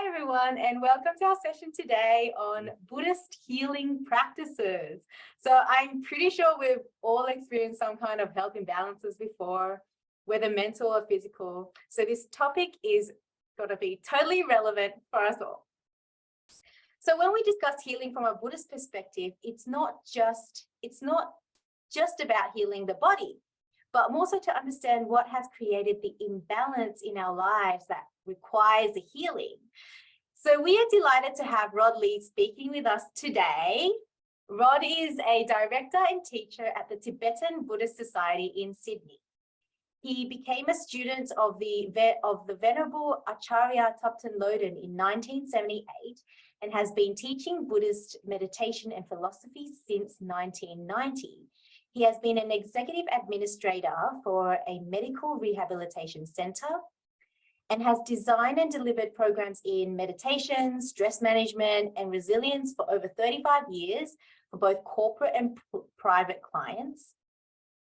everyone, and welcome to our session today on Buddhist healing practices. So I'm pretty sure we've all experienced some kind of health imbalances before, whether mental or physical. So this topic is going to be totally relevant for us all. So when we discuss healing from a Buddhist perspective, it's not just about healing the body, but more so to understand what has created the imbalance in our lives that requires a healing. So we are delighted to have Rod Lee speaking with us today. Rod is a director and teacher at the Tibetan Buddhist Society in Sydney. He became a student of the Venerable Acharya Thupten Lodin in 1978 and has been teaching Buddhist meditation and philosophy since 1990. He has been an executive administrator for a medical rehabilitation center and has designed and delivered programs in meditation, stress management, and resilience for over 35 years for both corporate and private clients.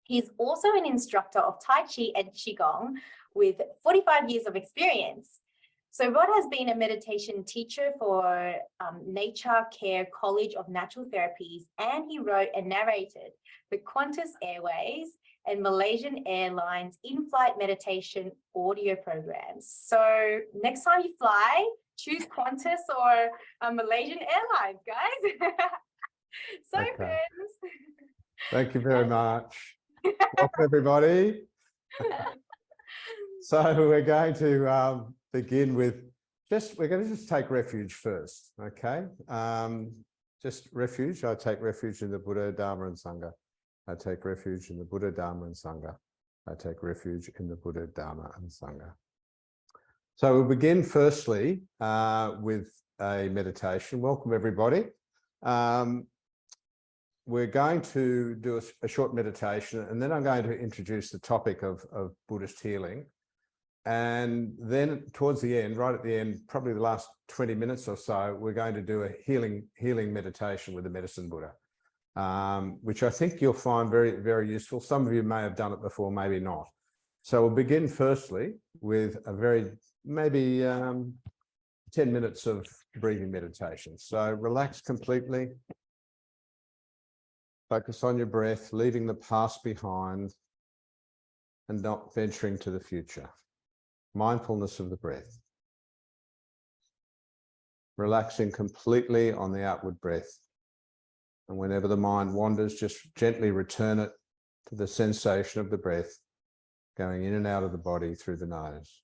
He's also an instructor of Tai Chi and Qigong with 45 years of experience. So Rod has been a meditation teacher for Nature Care College of Natural Therapies, and he wrote and narrated the Qantas Airways and Malaysian Airlines in-flight meditation audio programs. So next time you fly, choose Qantas or Malaysian Airlines, guys. So okay. friends. Thank you very much. Welcome, everybody. So we're going to begin with we're going to just take refuge first, okay? Just refuge. I take refuge in the Buddha, Dharma, and Sangha. I take refuge in the Buddha, Dharma, and Sangha. I take refuge in the Buddha, Dharma, and Sangha. So we'll begin firstly with a meditation. Welcome, everybody. We're going to do a short meditation, and then I'm going to introduce the topic of Buddhist healing. And then towards the end, right at the end, probably the last 20 minutes or so, we're going to do a healing meditation with the Medicine Buddha, which I think you'll find very, very useful. Some of you may have done it before, maybe not. So we'll begin firstly with a maybe 10 minutes of breathing meditation. So relax completely. Focus on your breath, leaving the past behind and not venturing to the future. Mindfulness of the breath. Relaxing completely on the outward breath. And whenever the mind wanders, just gently return it to the sensation of the breath going in and out of the body through the nose.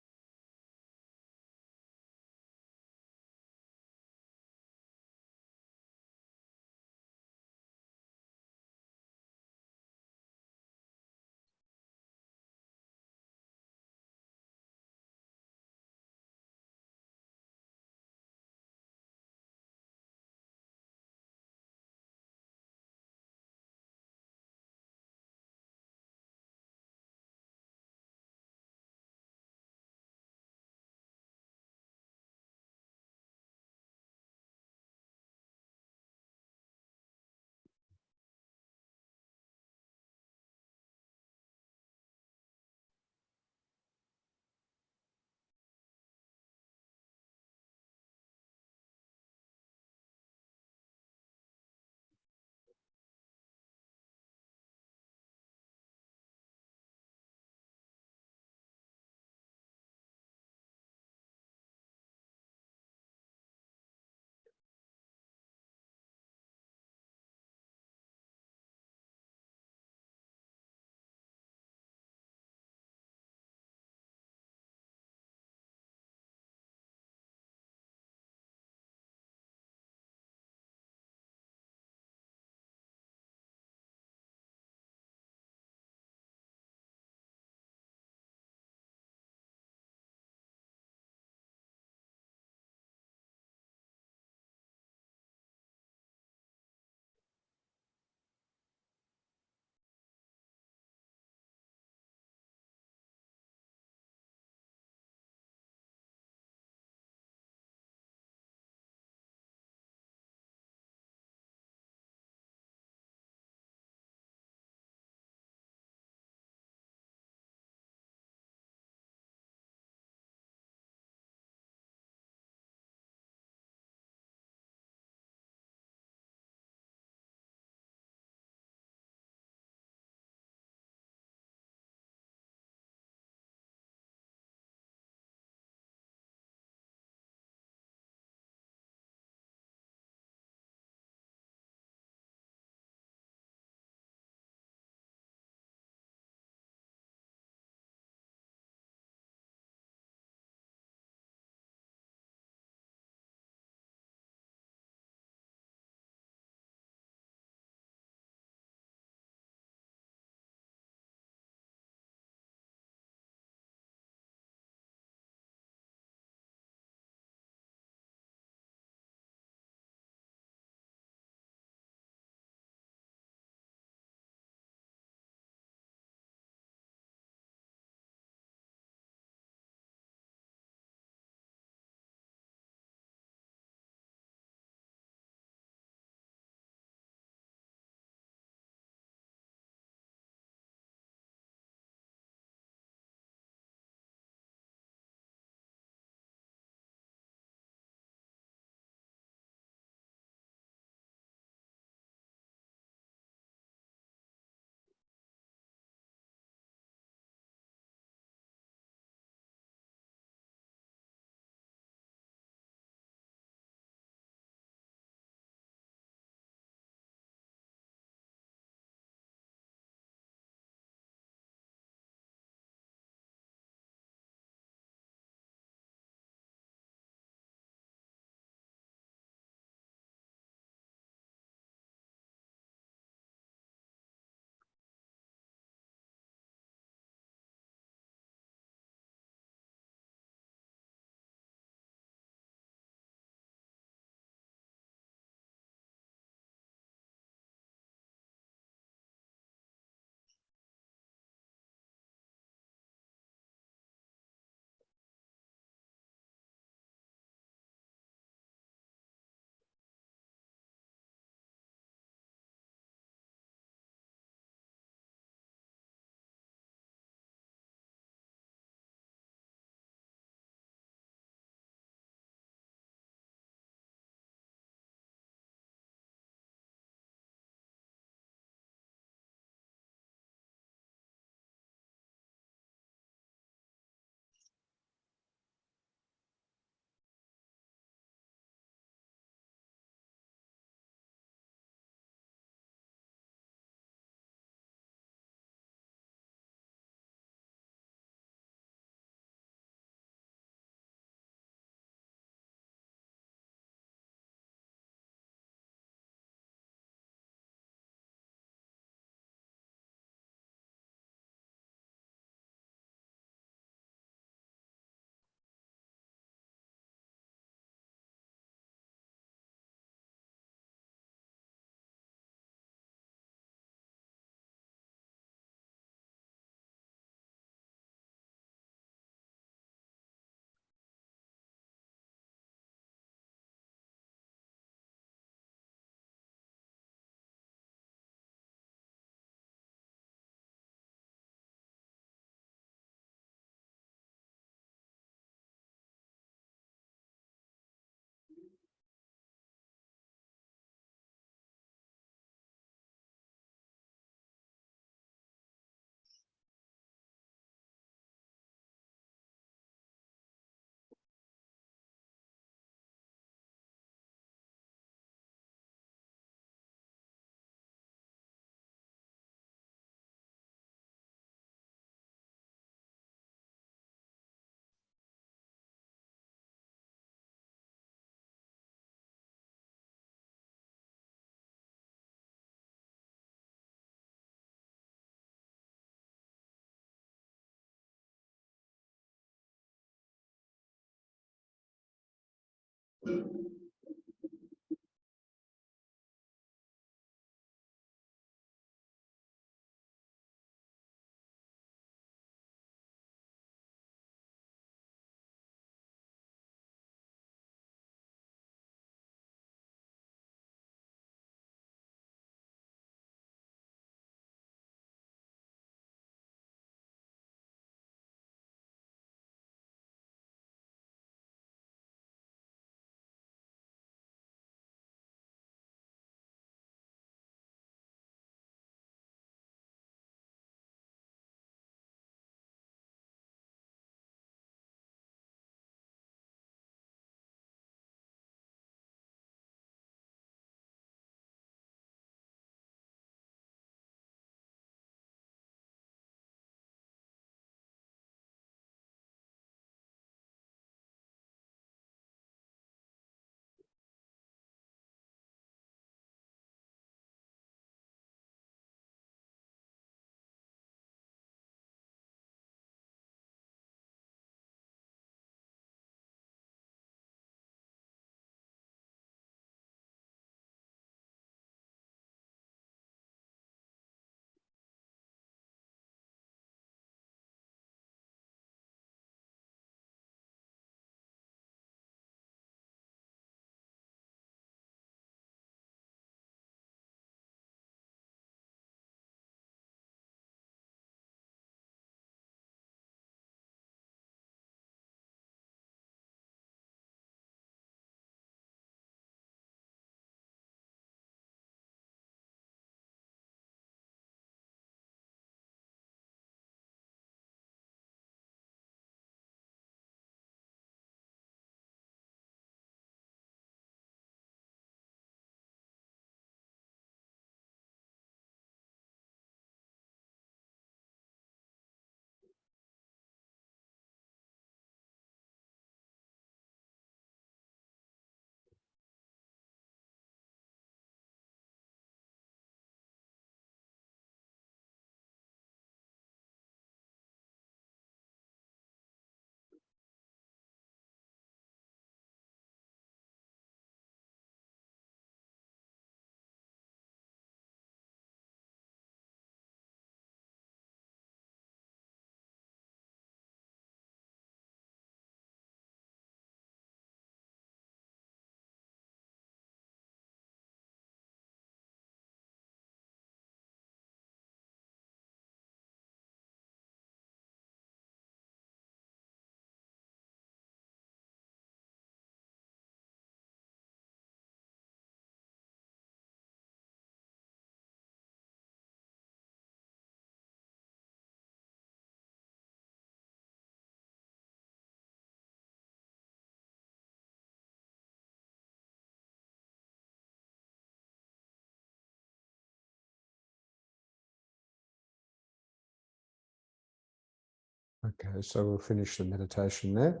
Okay, so we'll finish the meditation there.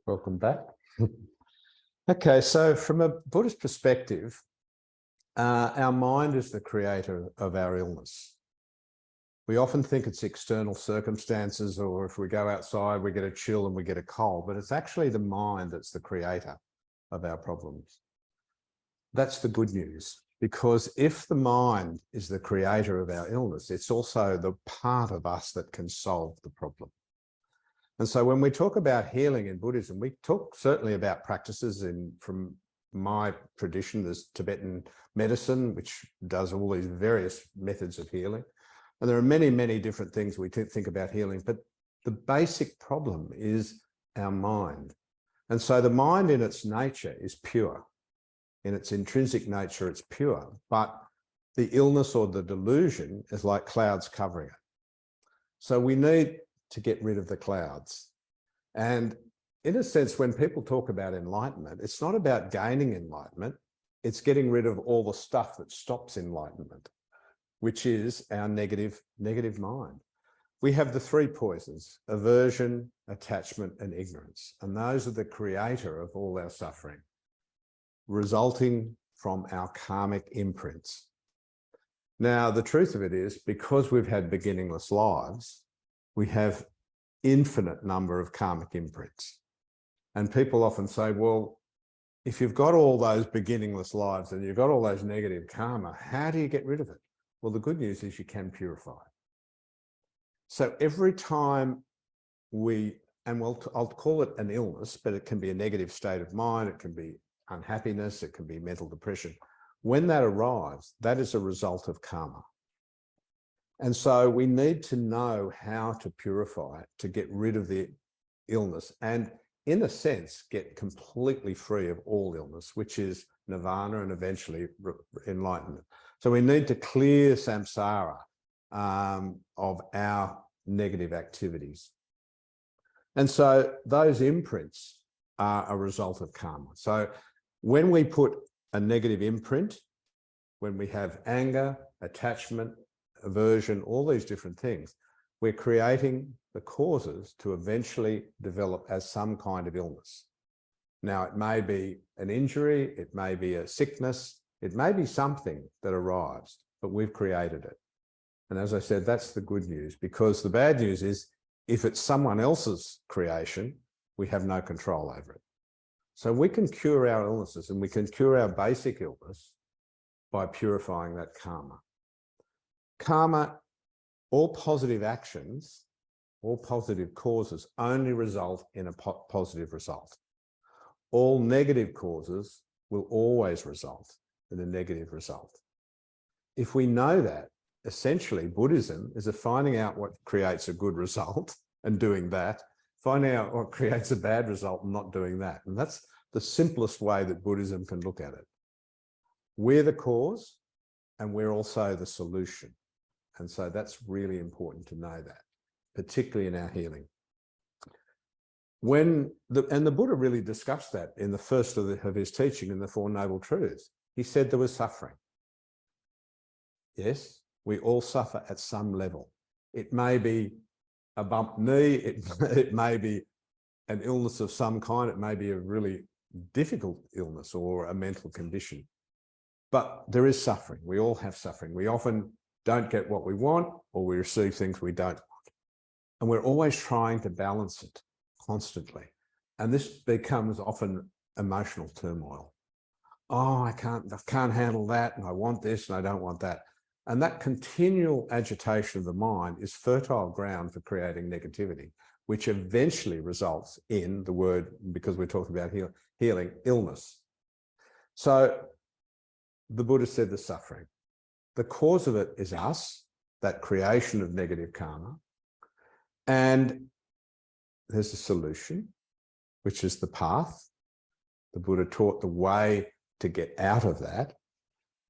Welcome back. Okay, so from a Buddhist perspective, our mind is the creator of our illness. We often think it's external circumstances, or if we go outside, we get a chill and we get a cold, but it's actually the mind that's the creator of our problems. That's the good news, because if the mind is the creator of our illness, it's also the part of us that can solve the problem. And so when we talk about healing in Buddhism, we talk certainly about practices from my tradition. There's Tibetan medicine, which does all these various methods of healing. And there are many, many different things we think about healing, but the basic problem is our mind. And so the mind in its nature is pure. In its intrinsic nature, it's pure, but the illness or the delusion is like clouds covering it. So we need to get rid of the clouds. And in a sense, when people talk about enlightenment, it's not about gaining enlightenment, it's getting rid of all the stuff that stops enlightenment, which is our negative mind. We have the three poisons: aversion, attachment, and ignorance. And those are the creator of all our suffering, resulting from our karmic imprints. Now, the truth of it is, because we've had beginningless lives, we have infinite number of karmic imprints. And people often say, well, if you've got all those beginningless lives and you've got all those negative karma, how do you get rid of it? Well, the good news is you can purify it. So every time I'll call it an illness, but it can be a negative state of mind, it can be unhappiness, it can be mental depression. When that arrives, that is a result of karma. And so we need to know how to purify it, to get rid of the illness and, in a sense, get completely free of all illness, which is nirvana and eventually enlightenment. So we need to clear samsara of our negative activities. And so those imprints are a result of karma. So when we put a negative imprint, when we have anger, attachment, aversion, all these different things, we're creating the causes to eventually develop as some kind of illness. Now, it may be an injury, it may be a sickness, it may be something that arrives, but we've created it. And as I said, that's the good news, because the bad news is if it's someone else's creation, we have no control over it. So we can cure our illnesses, and we can cure our basic illness by purifying that karma. Karma, all positive actions, all positive causes only result in a positive result. All negative causes will always result in a negative result. If we know that, essentially Buddhism is finding out what creates a good result and doing that, finding out what creates a bad result and not doing that. And that's the simplest way that Buddhism can look at it. We're the cause and we're also the solution. And so that's really important to know that, particularly in our healing. And the Buddha really discussed that in the first of his teaching in the Four Noble Truths. He said there was suffering. Yes, we all suffer at some level. It may be a bumped knee, it may be an illness of some kind, it may be a really difficult illness or a mental condition. But there is suffering. We all have suffering. We often don't get what we want, or we receive things we don't want. And we're always trying to balance it constantly. And this becomes often emotional turmoil. Oh, I can't handle that, and I want this and I don't want that. And that continual agitation of the mind is fertile ground for creating negativity, which eventually results in the word, because we're talking about healing, illness. So the Buddha said the suffering. The cause of it is us, that creation of negative karma. And there's a solution, which is the path. The Buddha taught the way to get out of that.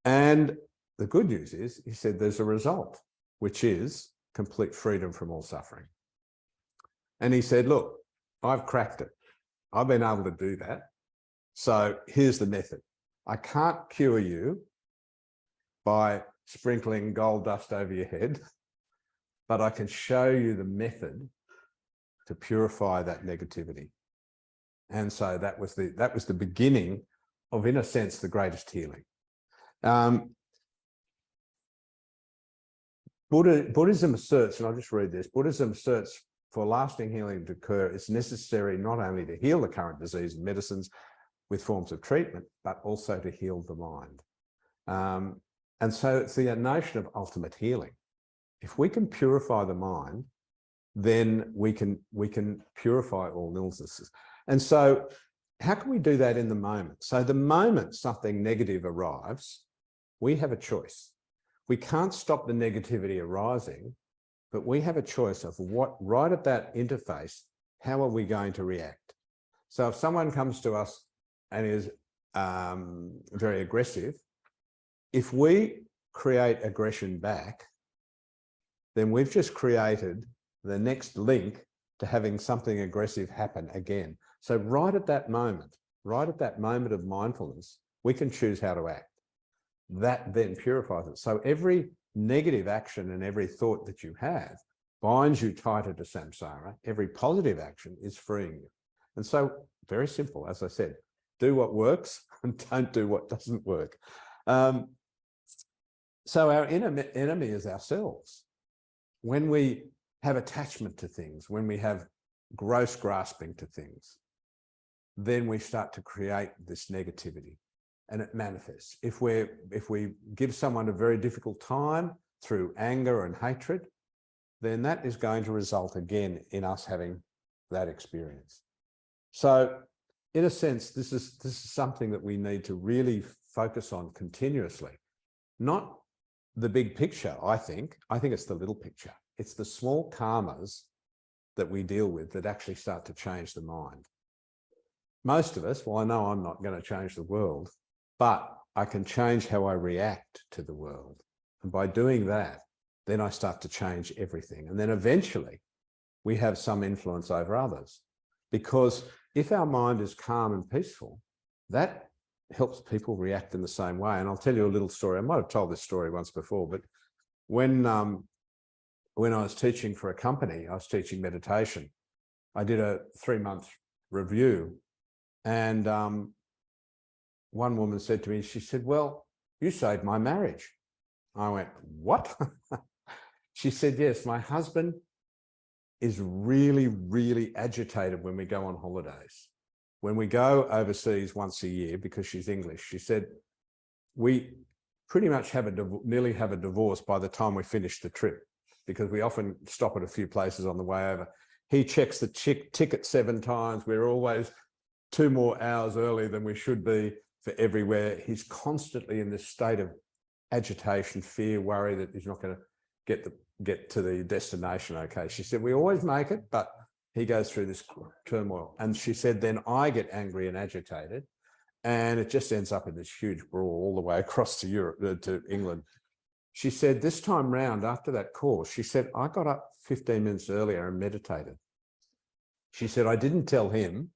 And the good news is, he said there's a result, which is complete freedom from all suffering. And he said, look, I've cracked it. I've been able to do that. So here's the method. I can't cure you by sprinkling gold dust over your head, but I can show you the method to purify that negativity. And so that was the beginning of, in a sense, the greatest healing. Buddhism asserts, and I'll just read this, Buddhism asserts for lasting healing to occur, it's necessary not only to heal the current disease and medicines with forms of treatment, but also to heal the mind. And so it's the notion of ultimate healing. If we can purify the mind, then we can purify all illnesses. And so how can we do that in the moment? So the moment something negative arrives, we have a choice. We can't stop the negativity arising, but we have a choice of what, right at that interface, how are we going to react? So if someone comes to us and is very aggressive, if we create aggression back, then we've just created the next link to having something aggressive happen again. So right at that moment of mindfulness, we can choose how to act. That then purifies it. So every negative action and every thought that you have binds you tighter to samsara. Every positive action is freeing you. And so very simple, as I said, do what works and don't do what doesn't work. So our enemy is ourselves. have attachment to things, when we have gross grasping to things, then we start to create this negativity and it manifests. If we give someone a very difficult time through anger and hatred, then that is going to result again in us having that experience. So in a sense, this is something that we need to really focus on continuously. Not the big picture, I think it's the little picture. It's the small karmas that we deal with that actually start to change the mind. Most of us, well, I know I'm not going to change the world, but I can change how I react to the world. And by doing that, then I start to change everything. And then eventually we have some influence over others. Because if our mind is calm and peaceful, that helps people react in the same way. And I'll tell you a little story. I might have told this story once before, but when I was teaching for a company, I was teaching meditation. I did a 3-month review, and one woman said to me, she said, "Well, you saved my marriage." I went, "What?" She said, "Yes, my husband is really, really agitated when we go on holidays. When we go overseas once a year," because she's English, she said, "we pretty much nearly have a divorce by the time we finish the trip, because we often stop at a few places on the way over. He checks the ticket 7 times. We're always 2 more hours early than we should be for everywhere. He's constantly in this state of agitation, fear, worry that he's not going to get to the destination okay." She said, "We always make it, but he goes through this turmoil." And she said, "Then I get angry and agitated, and it just ends up in this huge brawl all the way across to Europe, to England." She said, "This time round, after that course," she said, "I got up 15 minutes earlier and meditated." She said, "I didn't tell him."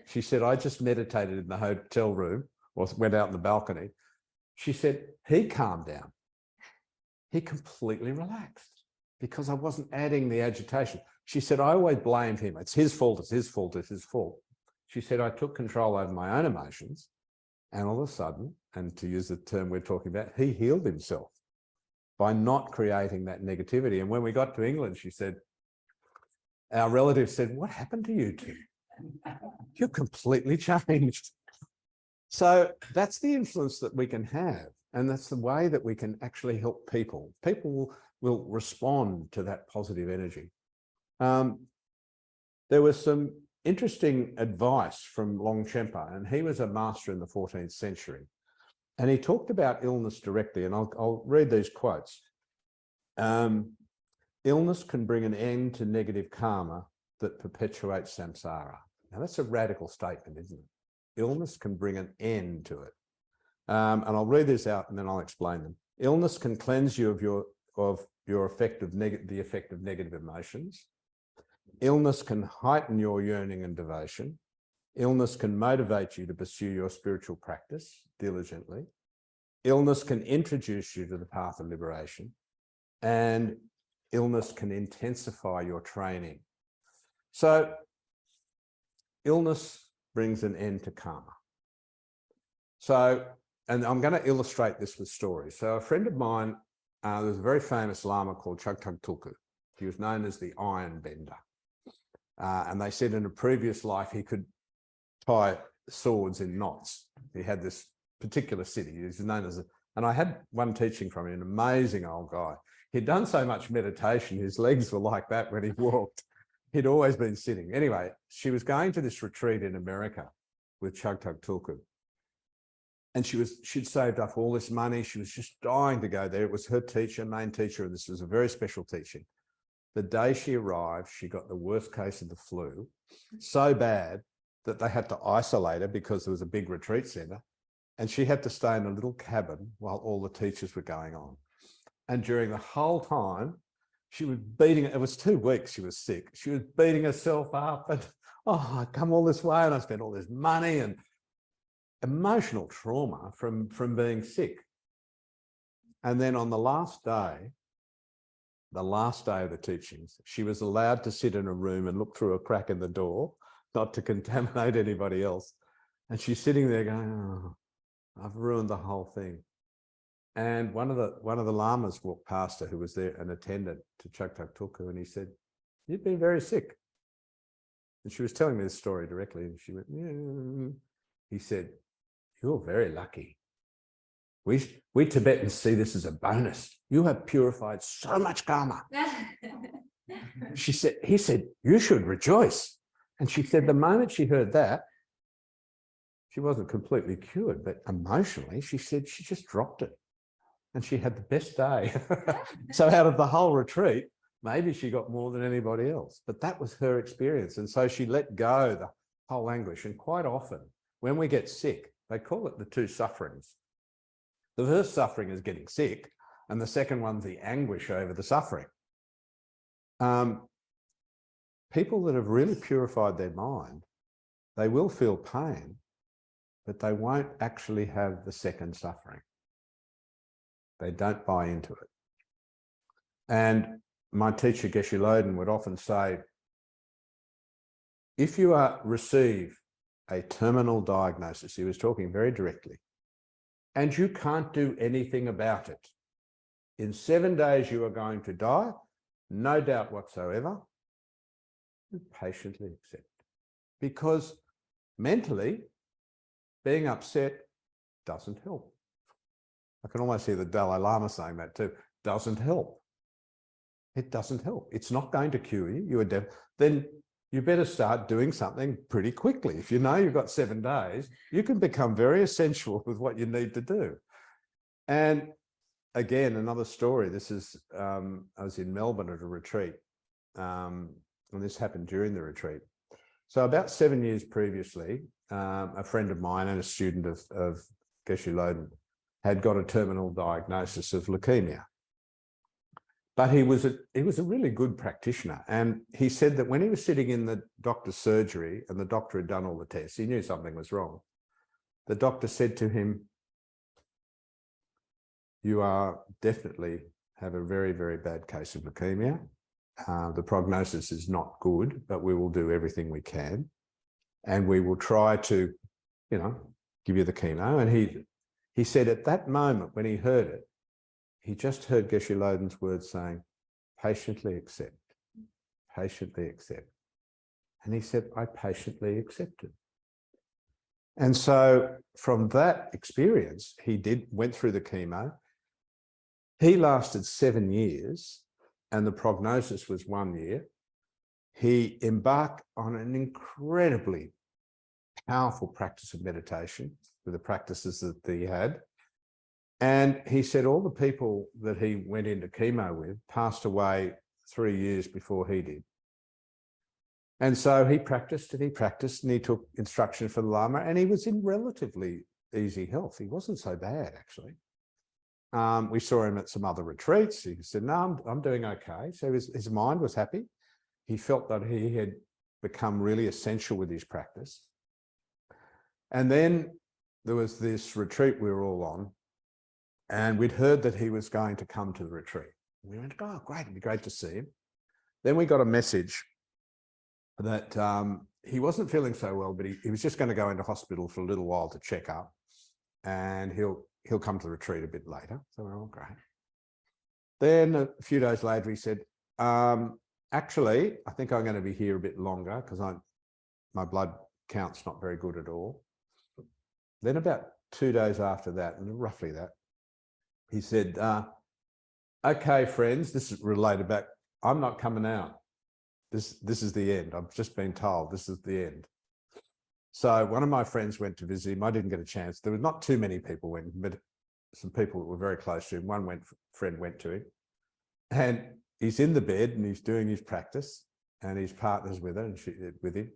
She said, "I just meditated in the hotel room or went out in the balcony." She said, "He calmed down. He completely relaxed because I wasn't adding the agitation." She said, "I always blamed him. It's his fault, it's his fault, it's his fault." She said, "I took control over my own emotions, and all of a sudden," and to use the term we're talking about, "he healed himself by not creating that negativity." And when we got to England, she said, our relatives said, "What happened to you two? You're completely changed." So that's the influence that we can have. And that's the way that we can actually help people. People will respond to that positive energy. There was some interesting advice from Longchenpa, and he was a master in the 14th century. And he talked about illness directly, and I'll read these quotes. "Illness can bring an end to negative karma that perpetuates samsara." Now that's a radical statement, isn't it? Illness can bring an end to it. And I'll read this out and then I'll explain them. "Illness can cleanse you of the effect of negative emotions. Illness can heighten your yearning and devotion. Illness can motivate you to pursue your spiritual practice diligently. Illness can introduce you to the path of liberation. And illness can intensify your training." So illness brings an end to karma. So, and I'm going to illustrate this with stories. So a friend of mine, there was a very famous Lama called Chagtag Tulku. He was known as the Iron Bender. And they said in a previous life, he could tie swords in knots. He had this particular city. He was known as, and I had one teaching from him, an amazing old guy. He'd done so much meditation, his legs were like that when he walked. He'd always been sitting. Anyway, she was going to this retreat in America with Chagtag Tulku. And she'd saved up all this money. She was just dying to go there. It was her teacher, main teacher, and this was a very special teaching. The day she arrived, she got the worst case of the flu, so bad that they had to isolate her because there was a big retreat center. And she had to stay in a little cabin while all the teachers were going on. And during the whole time, she was beating, it was 2 weeks she was sick. She was beating herself up and, "Oh, I come all this way and I spent all this money," and emotional trauma from being sick. And then on the last day of the teachings, she was allowed to sit in a room and look through a crack in the door, not to contaminate anybody else. And she's sitting there going, "Oh, I've ruined the whole thing." And one of the lamas walked past her, who was there, an attendant to Chagtag Tulku, and he said, You've been very sick. And she was telling me this story directly. And she went, yeah. He said, you're very lucky. We Tibetans see this as a bonus. You have purified so much karma. He said, you should rejoice. And she said, the moment she heard that, she wasn't completely cured, but emotionally, she said she just dropped it. And she had the best day. So out of the whole retreat, maybe she got more than anybody else, but that was her experience. And so she let go the whole anguish. And quite often when we get sick, they call it the two sufferings. The first suffering is getting sick, and the second one's the anguish over the suffering. People that have really purified their mind, they will feel pain, but they won't actually have the second suffering. They don't buy into it. And my teacher, Geshe Loden, would often say, if you receive a terminal diagnosis, he was talking very directly, and you can't do anything about it, in 7 days you are going to die, no doubt whatsoever, you patiently accept. Because mentally, being upset doesn't help. I can almost hear the Dalai Lama saying that too. Doesn't help. It doesn't help. It's not going to cure you. You are then you better start doing something pretty quickly. If you know you've got 7 days, you can become very essential with what you need to do. And again, another story. This is, I was in Melbourne at a retreat, and this happened during the retreat. So about 7 years previously, a friend of mine and a student of Geshe Loden had got a terminal diagnosis of leukemia. But he was a really good practitioner. And he said that when he was sitting in the doctor's surgery and the doctor had done all the tests, he knew something was wrong. The doctor said to him, you are definitely have a very, very bad case of leukemia. The prognosis is not good, but we will do everything we can. And we will try to, give you the chemo. And he said at that moment when he heard it, he just heard Geshe Loden's words saying, patiently accept, patiently accept. And he said, I patiently accepted. And so from that experience, he went through the chemo. He lasted 7 years and the prognosis was 1 year. He embarked on an incredibly powerful practice of meditation with the practices that he had. And he said all the people that he went into chemo with passed away 3 years before he did. And so he practiced and he took instruction from the Lama, and he was in relatively easy health. He wasn't so bad, actually. We saw him at some other retreats. He said, no, I'm doing okay. So his mind was happy. He felt that he had become really essential with his practice. And then there was this retreat we were all on, and we'd heard that he was going to come to the retreat. We went, oh, great, it'd be great to see him. Then we got a message that he wasn't feeling so well, but he was just going to go into hospital for a little while to check up, and he'll come to the retreat a bit later. So we're all great. Then a few days later, he said, actually, I think I'm going to be here a bit longer because my blood count's not very good at all. Then about 2 days after that, and roughly that, he said, okay, friends, this is related back. I'm not coming out. This is the end. I've just been told this is the end. So one of my friends went to visit him. I didn't get a chance. There were not too many people went, but some people that were very close to him. One friend went to him, and he's in the bed and he's doing his practice, and his partner's with her and with him,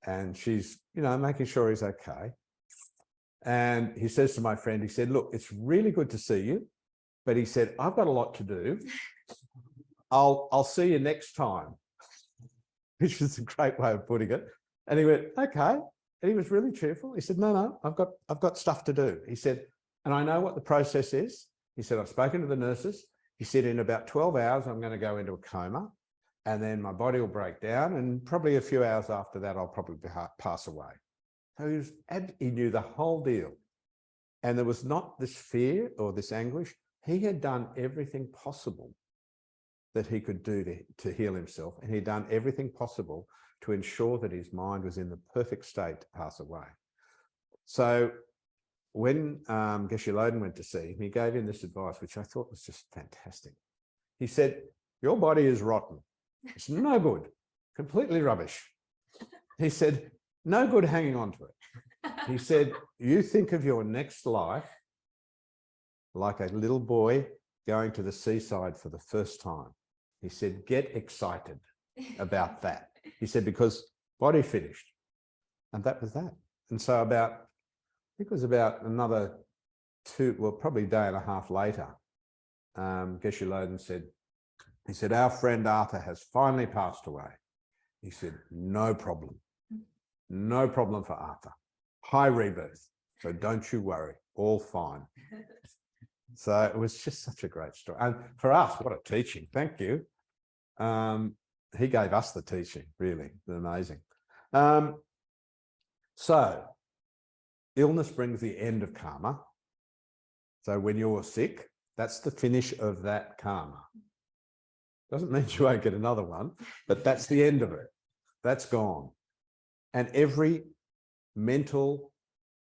and she's making sure he's okay. And he says to my friend, he said, look, it's really good to see you, but he said, I've got a lot to do. I'll see you next time, which is a great way of putting it. And he went, okay. And he was really cheerful. He said, no, I've got stuff to do. He said, and I know what the process is. He said, I've spoken to the nurses. He said, in about 12 hours, I'm going to go into a coma, and then my body will break down, and probably a few hours after that, I'll probably pass away. So he knew the whole deal. And there was not this fear or this anguish. He had done everything possible that he could do to heal himself, and he'd done everything possible to ensure that his mind was in the perfect state to pass away. So when Geshe Loden went to see him, he gave him this advice, which I thought was just fantastic. He said, your body is rotten. It's no good, completely rubbish. He said, no good hanging on to it. He said, you think of your next life like a little boy going to the seaside for the first time. He said, get excited about that. He said, because body finished. And that was that. And so about, I think it was about another probably a day and a half later, Geshe Loden said, he said, our friend Arthur has finally passed away. He said, no problem. No problem for Arthur. High rebirth. So don't you worry, all fine. So it was just such a great story. And for us, what a teaching. Thank you. He gave us the teaching, really. Amazing. So illness brings the end of karma. So when you're sick, that's the finish of that karma. Doesn't mean you won't get another one, but that's the end of it. That's gone. And every mental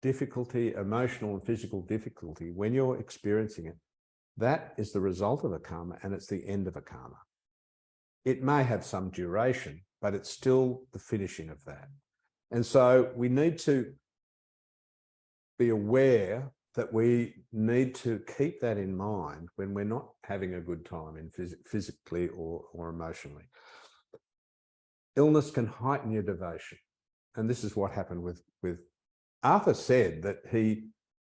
difficulty, emotional and physical difficulty, when you're experiencing it, that is the result of a karma, and it's the end of a karma. It may have some duration, but it's still the finishing of that. And so we need to be aware that we need to keep that in mind when we're not having a good time in physically or emotionally. Illness can heighten your devotion. And this is what happened with Arthur said that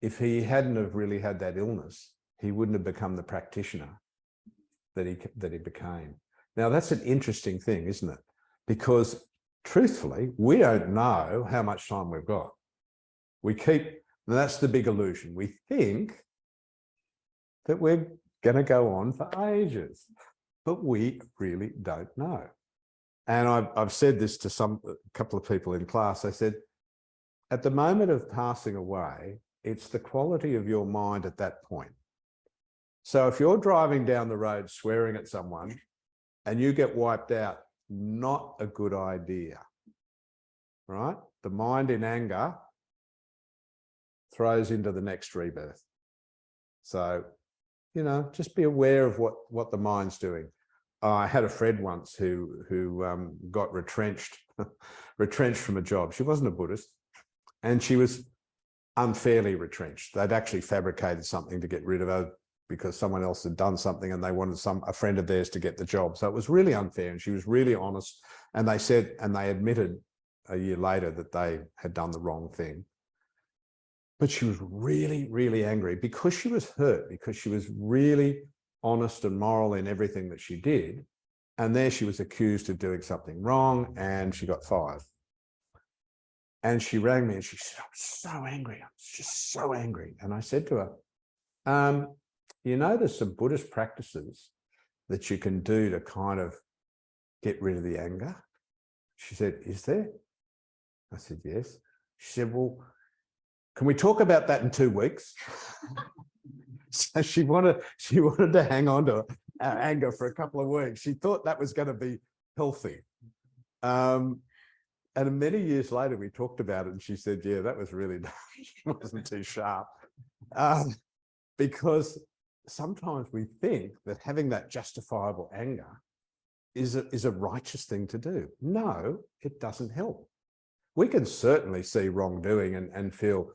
if he hadn't have really had that illness, he wouldn't have become the practitioner that he became. Now, that's an interesting thing, isn't it? Because truthfully, we don't know how much time we've got. That's the big illusion. We think that we're going to go on for ages, but we really don't know. And I've said this to a couple of people in class. I said, at the moment of passing away, it's the quality of your mind at that point. So if you're driving down the road swearing at someone and you get wiped out, not a good idea, right? The mind in anger throws into the next rebirth. So, just be aware of what the mind's doing. I had a friend once who got retrenched from a job. She wasn't a Buddhist, and she was unfairly retrenched. They'd actually fabricated something to get rid of her because someone else had done something, and they wanted a friend of theirs to get the job. So it was really unfair, and she was really honest. And they admitted a year later that they had done the wrong thing. But she was really, really angry because she was hurt, because she was really honest and moral in everything that she did. And there she was accused of doing something wrong, and she got fired. And she rang me and she said, I'm so angry. I'm just so angry. And I said to her, there's some Buddhist practices that you can do to kind of get rid of the anger. She said, is there? I said, yes. She said, well, can we talk about that in 2 weeks? So she wanted to hang on to our anger for a couple of weeks. She thought that was going to be healthy. And many years later, we talked about it, and she said, yeah, that was really, she wasn't too sharp. Because sometimes we think that having that justifiable anger is a righteous thing to do. No, it doesn't help. We can certainly see wrongdoing and feel,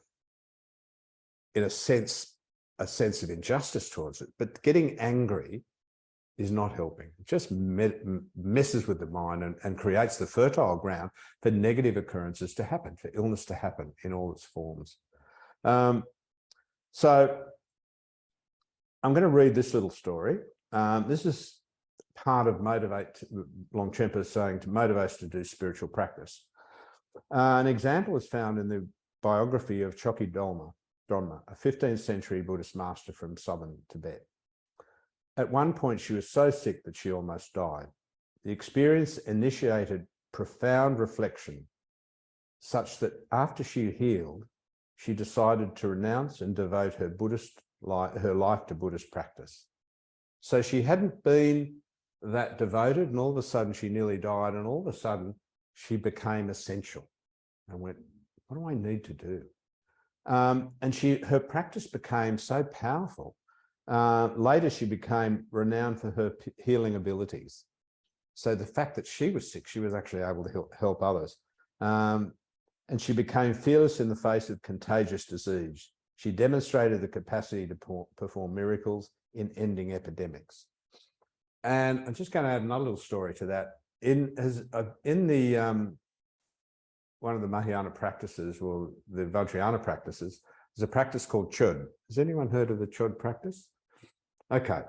in a sense of injustice towards it, but getting angry is not helping. It just messes with the mind and creates the fertile ground for negative occurrences to happen, for illness to happen in all its forms. So I'm going to read this little story. This is part of Longchenpa's saying to motivate us to do spiritual practice. An example is found in the biography of Chokyi Dolma, a 15th century Buddhist master from southern Tibet. At one point, she was so sick that she almost died. The experience initiated profound reflection, such that after she healed, she decided to renounce and devote her life to Buddhist practice. So she hadn't been that devoted, and all of a sudden she nearly died, and all of a sudden she became essential and went, what do I need to do? And her practice became so powerful. Later, she became renowned for her healing abilities. So the fact that she was sick, she was actually able to help others. And she became fearless in the face of contagious disease. She demonstrated the capacity to perform miracles in ending epidemics. And I'm just going to add another little story to that. In the one of the Mahayana practices, or the Vajrayana practices, there's a practice called Chun. Has anyone heard of the Chun practice? Okay.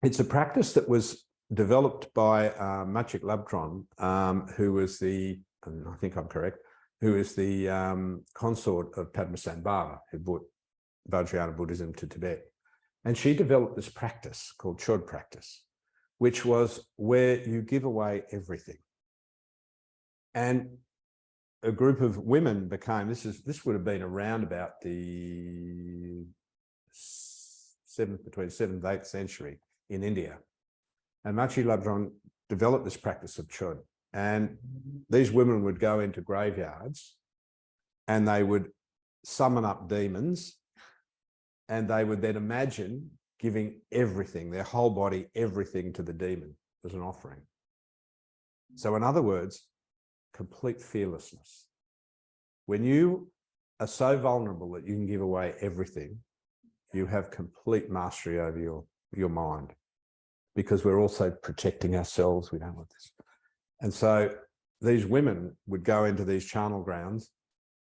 It's a practice that was developed by Machik Labdron, who was the, and I think I'm correct, who is the consort of Padmasambhava Baba, who brought Vajrayana Buddhism to Tibet. And she developed this practice called Chun practice, which was where you give away everything. And a group of women became, this would have been around about the between 7th and 8th century in India. And Machik Labdron developed this practice of Chun. And these women would go into graveyards and they would summon up demons, and they would then imagine giving everything, their whole body, everything to the demon as an offering. So in other words, complete fearlessness. When you are so vulnerable that you can give away everything, you have complete mastery over your mind, because we're also protecting ourselves. We don't want this. And so these women would go into these charnel grounds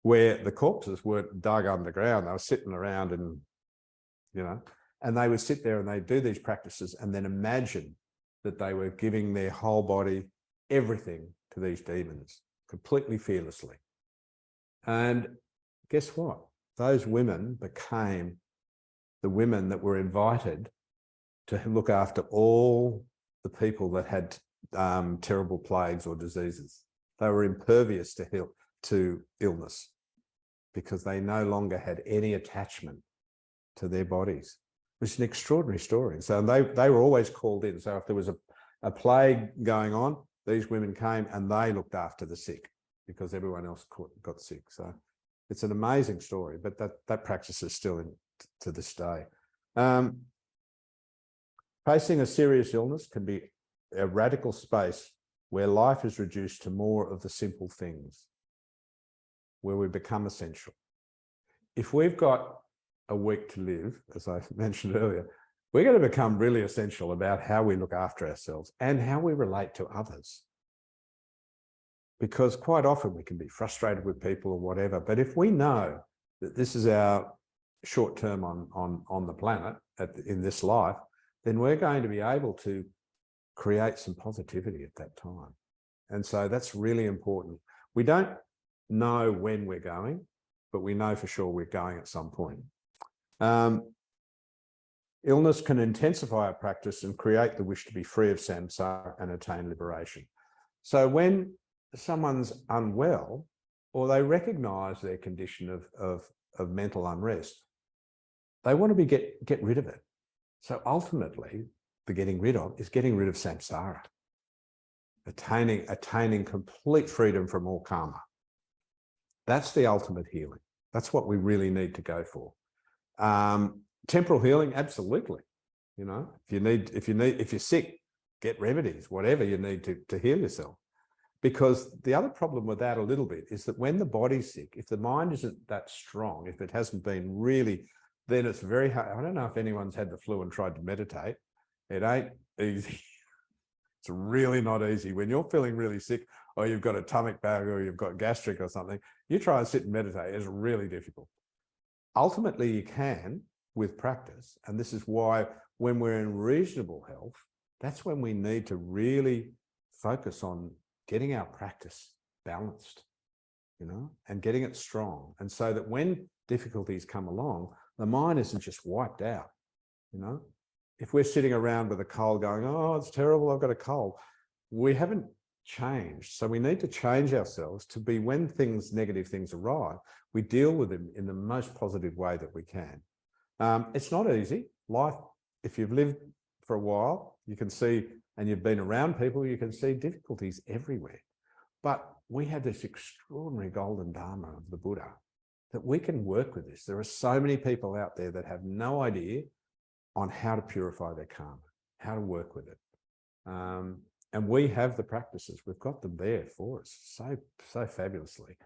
where the corpses weren't dug underground. They were sitting around and, and they would sit there and they'd do these practices and then imagine that they were giving their whole body, everything to these demons, completely fearlessly. And guess what? Those women became the women that were invited to look after all the people that had terrible plagues or diseases. They were impervious to illness because they no longer had any attachment to their bodies. It's an extraordinary story. So they were always called in. So if there was a plague going on, these women came and they looked after the sick because everyone else got sick. So it's an amazing story, but that practice is still in to this day. Facing a serious illness can be a radical space where life is reduced to more of the simple things, where we become essential. If we've got a week to live, as I mentioned earlier, we're going to become really essential about how we look after ourselves and how we relate to others. Because quite often we can be frustrated with people or whatever, but if we know that this is our short term on the planet in this life, then we're going to be able to create some positivity at that time. And so that's really important. We don't know when we're going, but we know for sure we're going at some point. Illness can intensify our practice and create the wish to be free of samsara and attain liberation. So when someone's unwell, or they recognize their condition of mental unrest, they want to get rid of it. So ultimately, the getting rid of is getting rid of samsara, attaining complete freedom from all karma. That's the ultimate healing. That's what we really need to go for. Temporal healing, absolutely. If you're sick, get remedies, whatever you need to heal yourself. Because the other problem with that a little bit is that when the body's sick, if the mind isn't that strong, if it hasn't been really, then it's very hard. I don't know if anyone's had the flu and tried to meditate. It ain't easy. It's really not easy. When you're feeling really sick, or you've got a stomach bug, or you've got gastric or something, you try and sit and meditate. It's really difficult. Ultimately, you can with practice. And this is why when we're in reasonable health, that's when we need to really focus on getting our practice balanced, and getting it strong. And so that when difficulties come along, the mind isn't just wiped out, If we're sitting around with a cold going, oh, it's terrible, I've got a cold, we haven't changed. So we need to change ourselves to be, when negative things arrive, we deal with them in the most positive way that we can. It's not easy. Life, if you've lived for a while, you can see and you've been around people, you can see difficulties everywhere. But we have this extraordinary golden dharma of the Buddha that we can work with this. There are so many people out there that have no idea on how to purify their karma, how to work with it. And we have the practices. We've got them there for us so fabulously.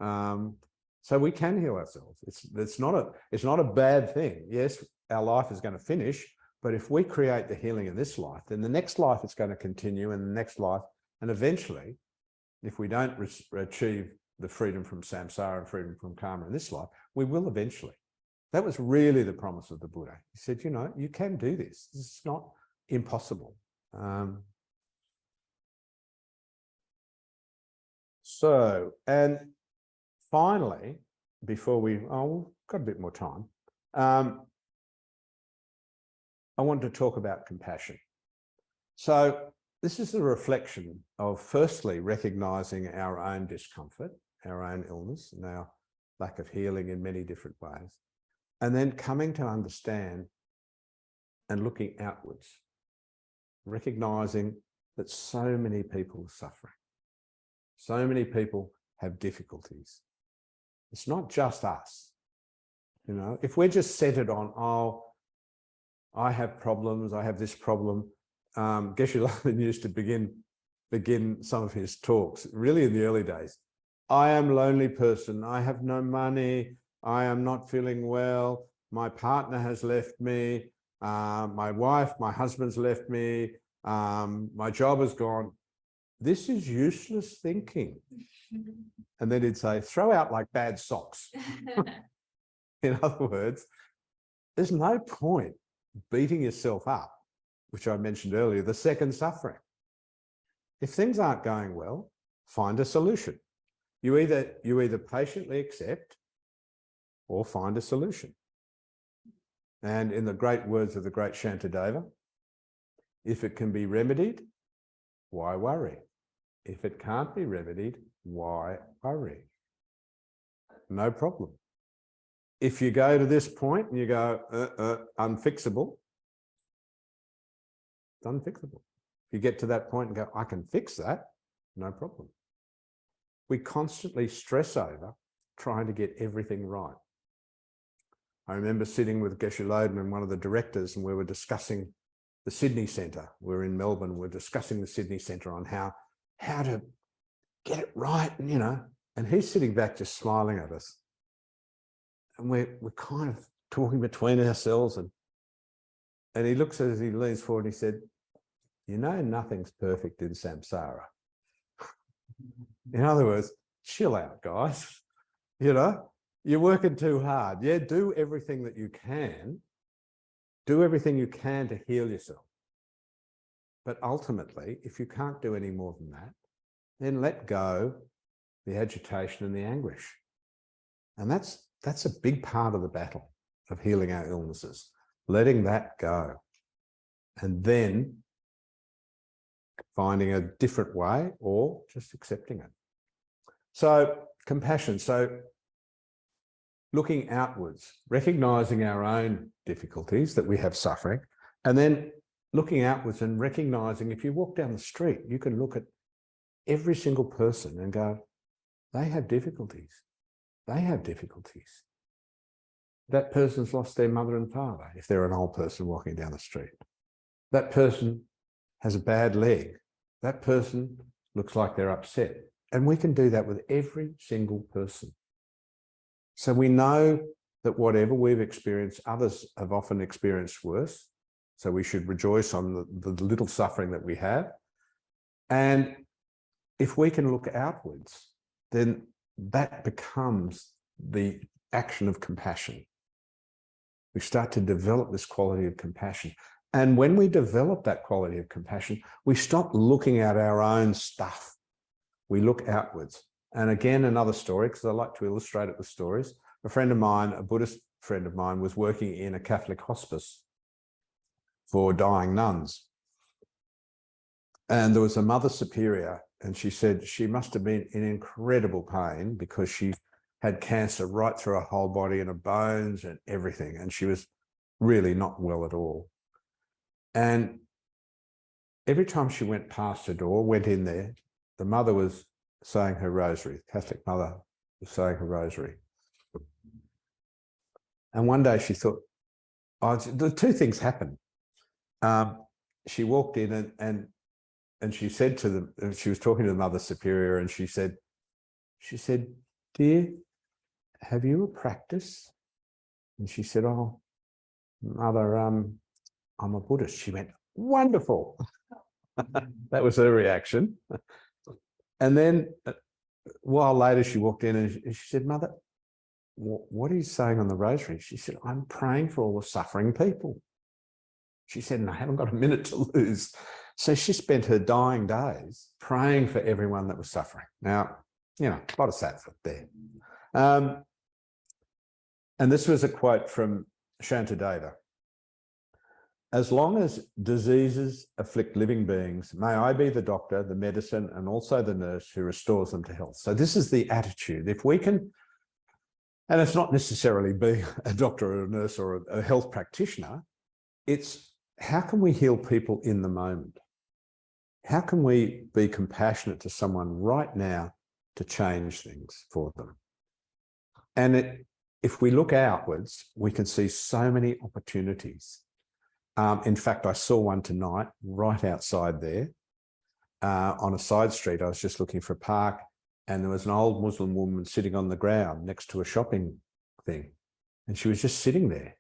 So we can heal ourselves. It's not a bad thing. Yes, our life is going to finish, but if we create the healing in this life, then the next life it's going to continue, and the next life, and eventually, if we don't achieve the freedom from samsara and freedom from karma in this life, we will eventually. That was really the promise of the Buddha. He said, you know, you can do this. This is not impossible. And finally, before we've got a bit more time, I want to talk about compassion. So this is the reflection of firstly recognizing our own discomfort, our own illness, and our lack of healing in many different ways, and then coming to understand and looking outwards, recognizing that so many people are suffering. So many people have difficulties. It's not just us. You know, if we're just centered on, oh, I have problems, I have this problem. Geshe Lalen used to begin some of his talks, really in the early days. I am a lonely person. I have no money. I am not feeling well. My partner has left me. My wife, my husband's left me. My job is gone. This is useless thinking. And then he'd say, throw out like bad socks. In other words, there's no point beating yourself up, which I mentioned earlier, the second suffering. If things aren't going well, find a solution. You either patiently accept or find a solution. And in the great words of the great Shantideva, if it can be remedied, why worry? If it can't be remedied, why worry? No problem. If you go to this point and you go, unfixable, it's unfixable. If you get to that point and go, I can fix that, no problem. We constantly stress over trying to get everything right. I remember sitting with Geshe Lalen and one of the directors, and we were discussing the Sydney Centre. We're in Melbourne. We're discussing the Sydney Centre on how to get it right, and you know. And he's sitting back just smiling at us, and we're kind of talking between ourselves. And he looks at us, he leans forward, and he said, "You know, nothing's perfect in samsara." In other words, chill out, guys. You know, you're working too hard. Yeah, do everything that you can. Do everything you can to heal yourself. But ultimately, if you can't do any more than that, then let go the agitation and the anguish. And that's a big part of the battle of healing our illnesses, letting that go. And then finding a different way or just accepting it. So compassion. So looking outwards, recognizing our own difficulties that we have suffering, and then looking outwards and recognizing if you walk down the street, you can look at every single person and go, they have difficulties. They have difficulties. That person's lost their mother and father if they're an old person walking down the street. That person has a bad leg. That person looks like they're upset. And we can do that with every single person. So we know that whatever we've experienced, others have often experienced worse. So we should rejoice on the little suffering that we have. And if we can look outwards, then that becomes the action of compassion. We start to develop this quality of compassion. And when we develop that quality of compassion, we stop looking at our own stuff. We look outwards. And again, another story, because I like to illustrate it with stories. A friend of mine, a Buddhist friend of mine, was working in a Catholic hospice for dying nuns. And there was a mother superior, and she said she must have been in incredible pain because she had cancer right through her whole body and her bones and everything. And she was really not well at all. And every time she went past her door, went in there, the mother was saying her rosary. The Catholic mother was saying her rosary. And one day she thought, oh, the two things happened. She walked in and she said to them, she was talking to the Mother Superior, and she said, dear, have you a practice? And she said, oh, Mother, I'm a Buddhist. She went, wonderful. That was her reaction. And then a while later, she walked in and she said, Mother, what are you saying on the rosary? She said, I'm praying for all the suffering people. She said, and I haven't got a minute to lose. So she spent her dying days praying for everyone that was suffering. Now, you know, a lot of sattva there. And this was a quote from Shantideva. As long as diseases afflict living beings, may I be the doctor, the medicine, and also the nurse who restores them to health. So this is the attitude. If we can, and it's not necessarily being a doctor or a nurse or a health practitioner, it's how can we heal people in the moment? How can we be compassionate to someone right now to change things for them? And if we look outwards, we can see so many opportunities. In fact, I saw one tonight right outside there on a side street. I was just looking for a park, and there was an old Muslim woman sitting on the ground next to a shopping thing, and she was just sitting there.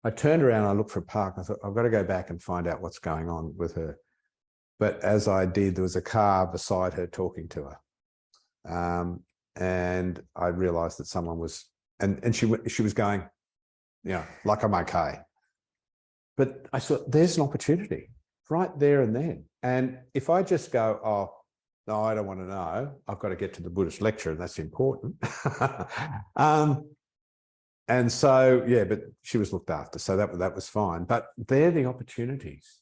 I turned around, I looked for a park. I thought, I've got to go back and find out what's going on with her. But as I did, there was a car beside her talking to her. And I realized that someone was, and she was going, you know, like, I'm okay. But I thought, there's an opportunity right there and then. And if I just go, oh, no, I don't want to know, I've got to get to the Buddhist lecture, and that's important. And so, yeah, but she was looked after, so that was fine. But they're the opportunities.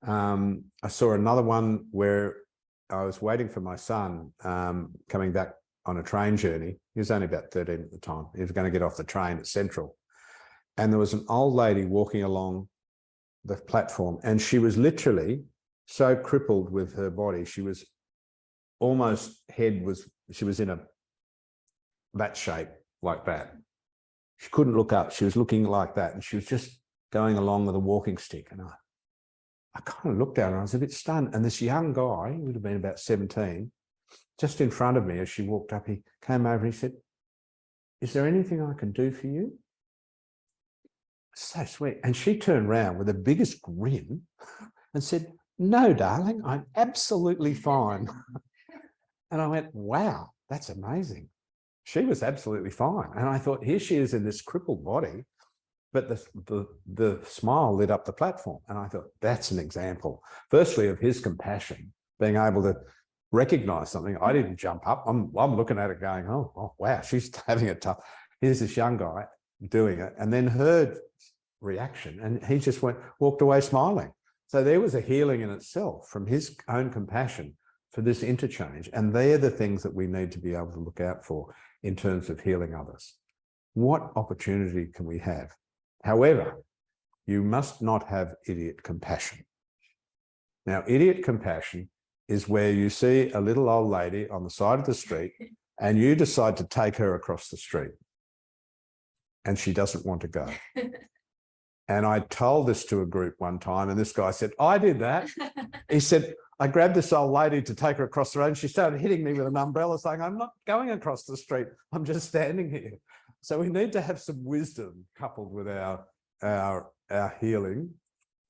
I saw another one where I was waiting for my son coming back on a train journey. He was only about 13 at the time. He was going to get off the train at Central. And there was an old lady walking along the platform, and she was literally so crippled with her body. She was almost she was in that shape like that. She couldn't look up. She was looking like that. And she was just going along with a walking stick. And I kind of looked at her and I was a bit stunned. And this young guy, he would have been about 17, just in front of me as she walked up, he came over and he said, is there anything I can do for you? So sweet. And she turned around with the biggest grin and said, no, darling, I'm absolutely fine. And I went, wow, that's amazing. She was absolutely fine. And I thought, here she is in this crippled body, but the smile lit up the platform. And I thought, that's an example, firstly, of his compassion, being able to recognize something. I didn't jump up. I'm looking at it going, oh, wow, she's having it tough. Here's this young guy doing it. And then her reaction, and he just walked away smiling. So there was a healing in itself from his own compassion for this interchange. And they're the things that we need to be able to look out for in terms of healing others. What opportunity can we have? However, you must not have idiot compassion. Now, idiot compassion is where you see a little old lady on the side of the street and you decide to take her across the street and she doesn't want to go. And I told this to a group one time, and this guy said, I did that. He said, I grabbed this old lady to take her across the road and she started hitting me with an umbrella saying, I'm not going across the street, I'm just standing here. So we need to have some wisdom coupled with our healing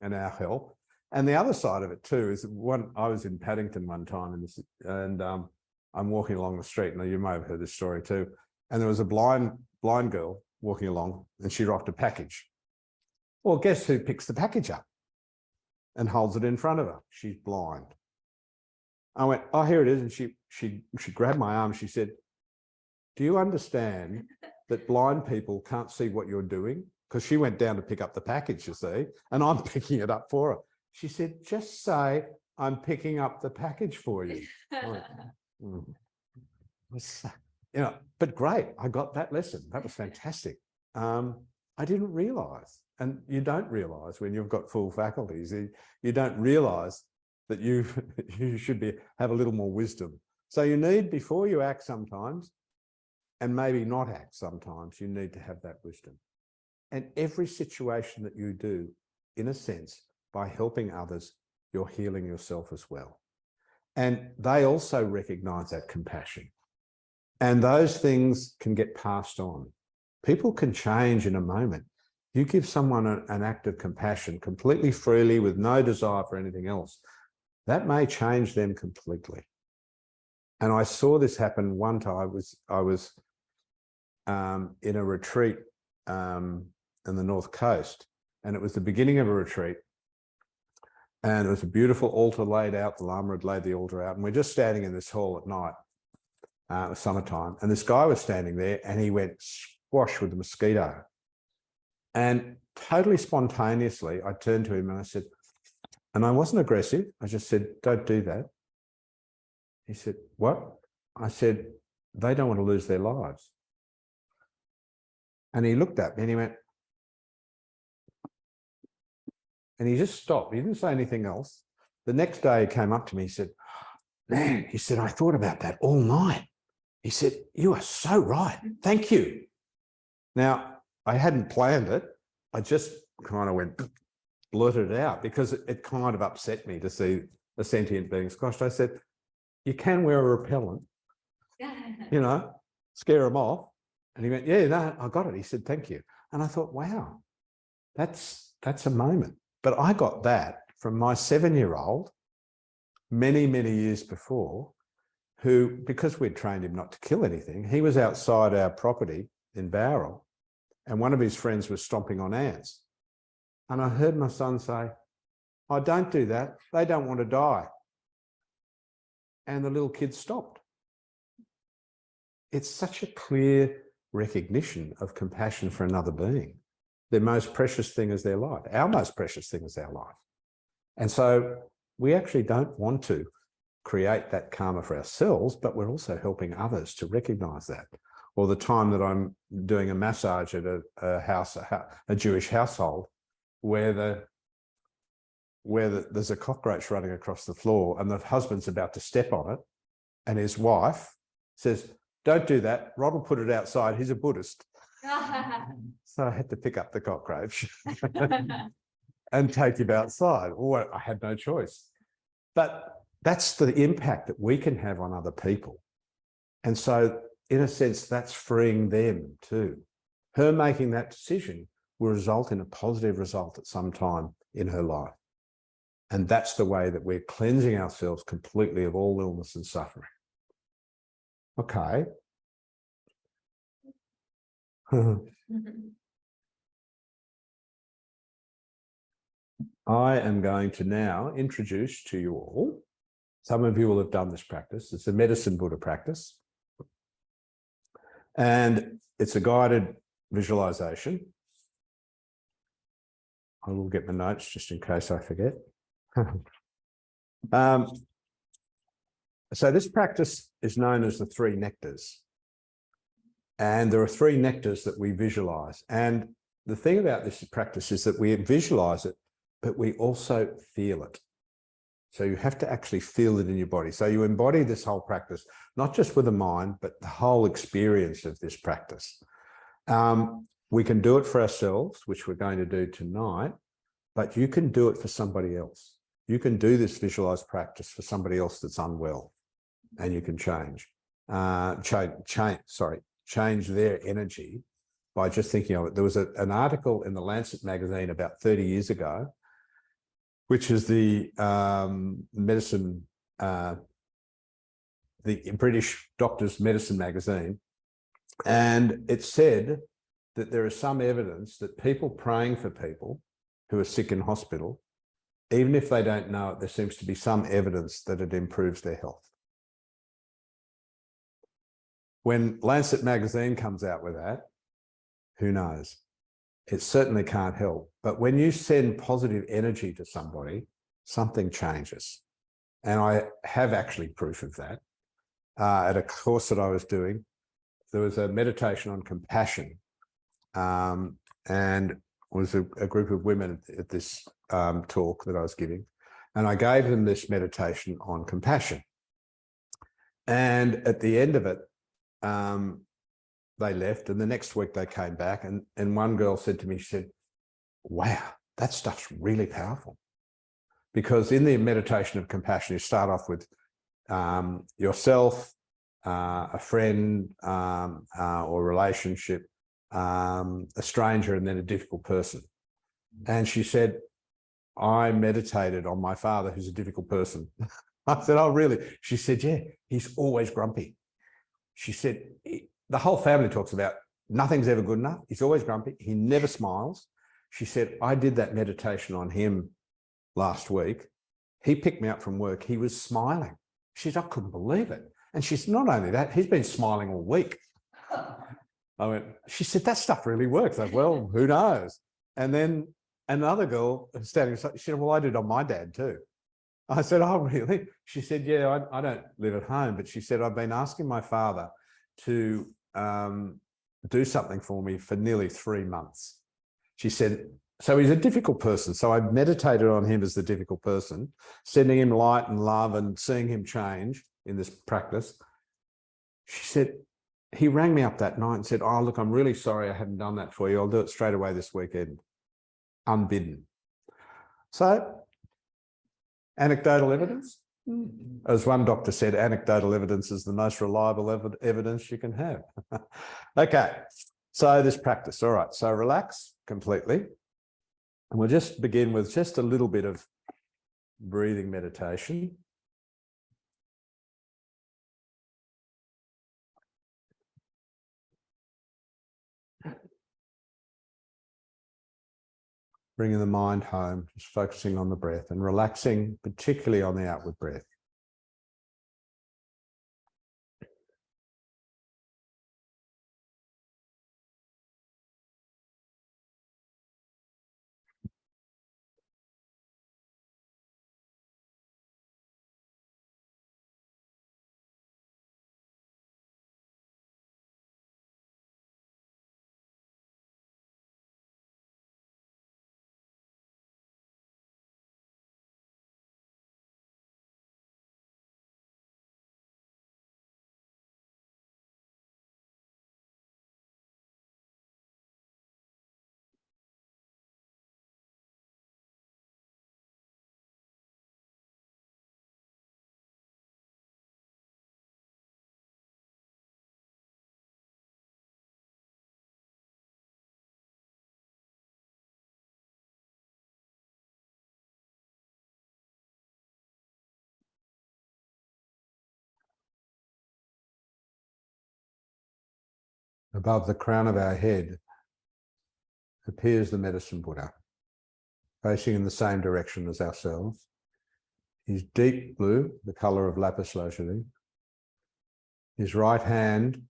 and our help. And the other side of it too is I was in Paddington one time and I'm walking along the street, and you may have heard this story too. And there was a blind girl walking along and she rocked a package. Well, guess who picks the package up and holds it in front of her? She's blind. I went, oh, here it is. And she grabbed my arm. She said, do you understand that blind people can't see what you're doing? Because she went down to pick up the package, you see, and I'm picking it up for her. She said, just say, I'm picking up the package for you. But great. I got that lesson. That was fantastic. I didn't realize, and you don't realize when you've got full faculties, you don't realize that you should have a little more wisdom. So you need, before you act sometimes, and maybe not act sometimes, you need to have that wisdom. And every situation that you do, in a sense, by helping others, you're healing yourself as well. And they also recognize that compassion. And those things can get passed on. People can change in a moment. You give someone an act of compassion completely freely with no desire for anything else, that may change them completely. And I saw this happen one time. I was in a retreat in the North Coast, and it was the beginning of a retreat. And there was a beautiful altar laid out. The Lama had laid the altar out, and we're just standing in this hall at night. It was summertime, and this guy was standing there, and he went squash with the mosquito. And totally spontaneously, I turned to him and I said, and I wasn't aggressive. I just said, "Don't do that." He said, "What?" I said, "They don't want to lose their lives." And he looked at me and he went, and he just stopped. He didn't say anything else. The next day he came up to me, he said, "Man," he said, "I thought about that all night." He said, "You are so right. Thank you." Now, I hadn't planned it. I just kind of blurted it out because it kind of upset me to see a sentient being squashed. I said, "You can wear a repellent, scare them off." And he went, "Yeah, no, I got it." He said, "Thank you." And I thought, wow, that's a moment. But I got that from my 7-year-old many, many years before, who, because we'd trained him not to kill anything, he was outside our property in Bowral, and one of his friends was stomping on ants. And I heard my son say, "Oh, don't do that. They don't want to die." And the little kid stopped. It's such a clear recognition of compassion for another being. Their most precious thing is their life. Our most precious thing is our life. And so we actually don't want to create that karma for ourselves, but we're also helping others to recognize that. Or the time that I'm doing a massage at a Jewish household, where there's a cockroach running across the floor and the husband's about to step on it, and his wife says, "Don't do that. Rod will put it outside. He's a Buddhist." So I had to pick up the cockroach and take him outside. Or I had no choice. But that's the impact that we can have on other people. And so, in a sense, that's freeing them too. Her making that decision will result in a positive result at some time in her life. And that's the way that we're cleansing ourselves completely of all illness and suffering. Okay. I am going to now introduce to you all, some of you will have done this practice. It's a medicine Buddha practice. And it's a guided visualization. I will get my notes just in case I forget. So this practice is known as the 3 nectars. And there are 3 nectars that we visualize. And the thing about this practice is that we visualize it, but we also feel it. So you have to actually feel it in your body. So you embody this whole practice, not just with the mind, but the whole experience of this practice. We can do it for ourselves, which we're going to do tonight, but you can do it for somebody else. You can do this visualized practice for somebody else that's unwell, and you can change their energy by just thinking of it. There was an article in the Lancet magazine about 30 years ago, which is the medicine, the British Doctors' Medicine magazine. And it said that there is some evidence that people praying for people who are sick in hospital, even if they don't know it, there seems to be some evidence that it improves their health. When Lancet magazine comes out with that, who knows? It certainly can't help. But when you send positive energy to somebody, something changes. And I have actually proof of that. At a course that I was doing, there was a meditation on compassion. And it was a group of women at this talk that I was giving. And I gave them this meditation on compassion. And at the end of it, they left, and the next week they came back, and one girl said to me, she said, wow, that stuff's really powerful. Because in the meditation of compassion, you start off with yourself, a friend or relationship, a stranger, and then a difficult person. And she said, I meditated on my father, who's a difficult person. I said, oh, really? She said, yeah, he's always grumpy. She said, the whole family talks about nothing's ever good enough. He's always grumpy. He never smiles. She said, I did that meditation on him last week. He picked me up from work. He was smiling. She said, I couldn't believe it. And she said, not only that, he's been smiling all week. I went, she said, that stuff really works. I said, well, who knows? And then another girl standing beside, she said, well, I did on my dad too. I said, oh, really? She said, yeah, I don't live at home, but she said, I've been asking my father to do something for me for nearly 3 months. She said, so he's a difficult person. So I meditated on him as the difficult person, sending him light and love and seeing him change in this practice. She said, he rang me up that night and said, oh, look, I'm really sorry I hadn't done that for you. I'll do it straight away this weekend, unbidden. So anecdotal evidence, as one doctor said, anecdotal evidence is the most reliable evidence you can have. Okay, so this practice. All right, so relax completely. And we'll just begin with just a little bit of breathing meditation. Bringing the mind home, just focusing on the breath and relaxing, particularly on the outward breath. Above the crown of our head appears the medicine Buddha, facing in the same direction as ourselves. He's deep blue, the colour of lapis lazuli. His right hand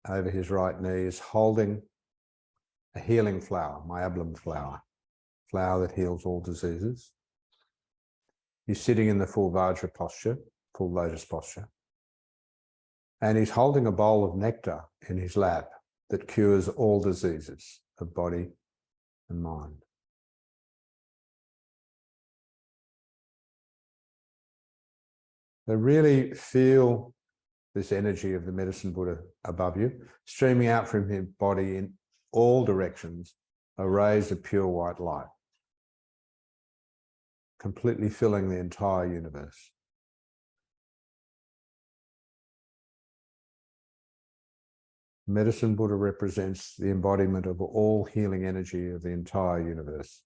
over his right knee is holding a healing flower, myablim flower, flower that heals all diseases. He's sitting in the full Vajra posture, full lotus posture. And he's holding a bowl of nectar in his lap that cures all diseases of body and mind. So really feel this energy of the medicine Buddha above you, streaming out from his body in all directions, a rays of pure white light, completely filling the entire universe. Medicine Buddha represents the embodiment of all healing energy of the entire universe.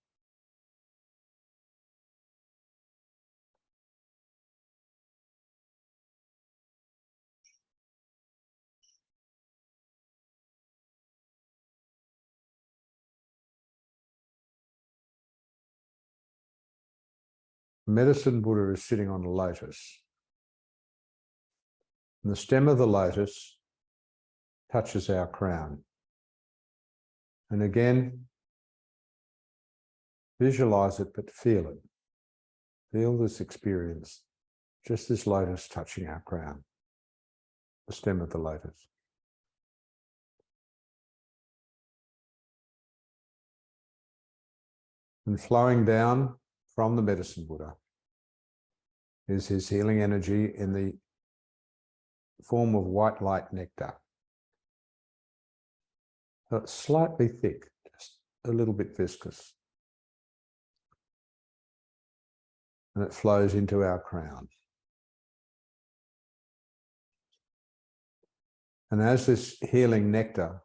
Medicine Buddha is sitting on a lotus. And the stem of the lotus touches our crown. And again, visualize it, but feel it. Feel this experience, just this lotus touching our crown, the stem of the lotus. And flowing down from the medicine Buddha is his healing energy in the form of white light nectar. So it's slightly thick, just a little bit viscous. And it flows into our crown. And as this healing nectar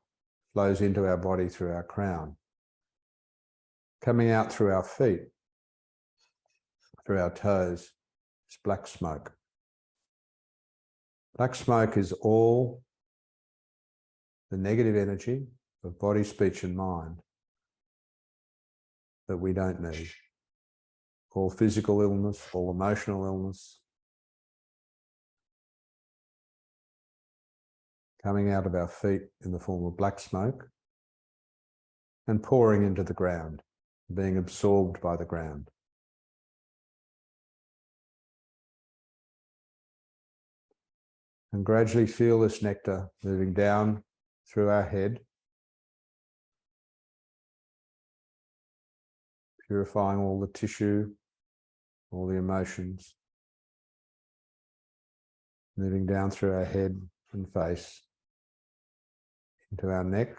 flows into our body through our crown, coming out through our feet, through our toes, is black smoke. Black smoke is all the negative energy of body, speech, and mind that we don't need. All physical illness, all emotional illness, coming out of our feet in the form of black smoke and pouring into the ground, being absorbed by the ground. And gradually feel this nectar moving down through our head, purifying all the tissue, all the emotions, moving down through our head and face, into our neck,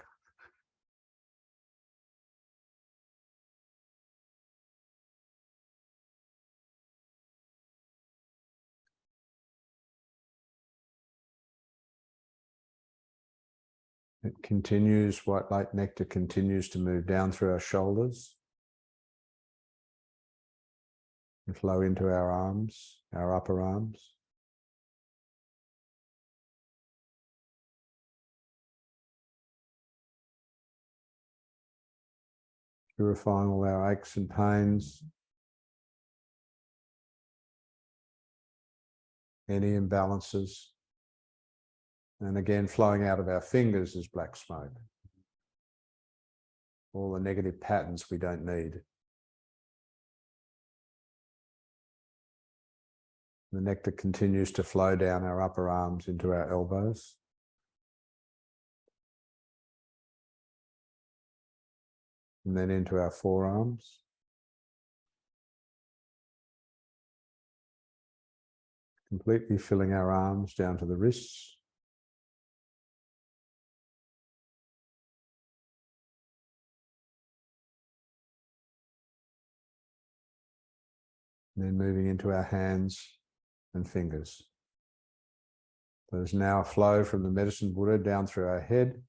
it continues, white light nectar continues to move down through our shoulders and flow into our arms, our upper arms. Purifying all our aches and pains, any imbalances, and again flowing out of our fingers is black smoke. All the negative patterns we don't need. The nectar continues to flow down our upper arms into our elbows. And then into our forearms. Completely filling our arms down to the wrists. And then moving into our hands and fingers. There's now a flow from the medicine Buddha down through our head,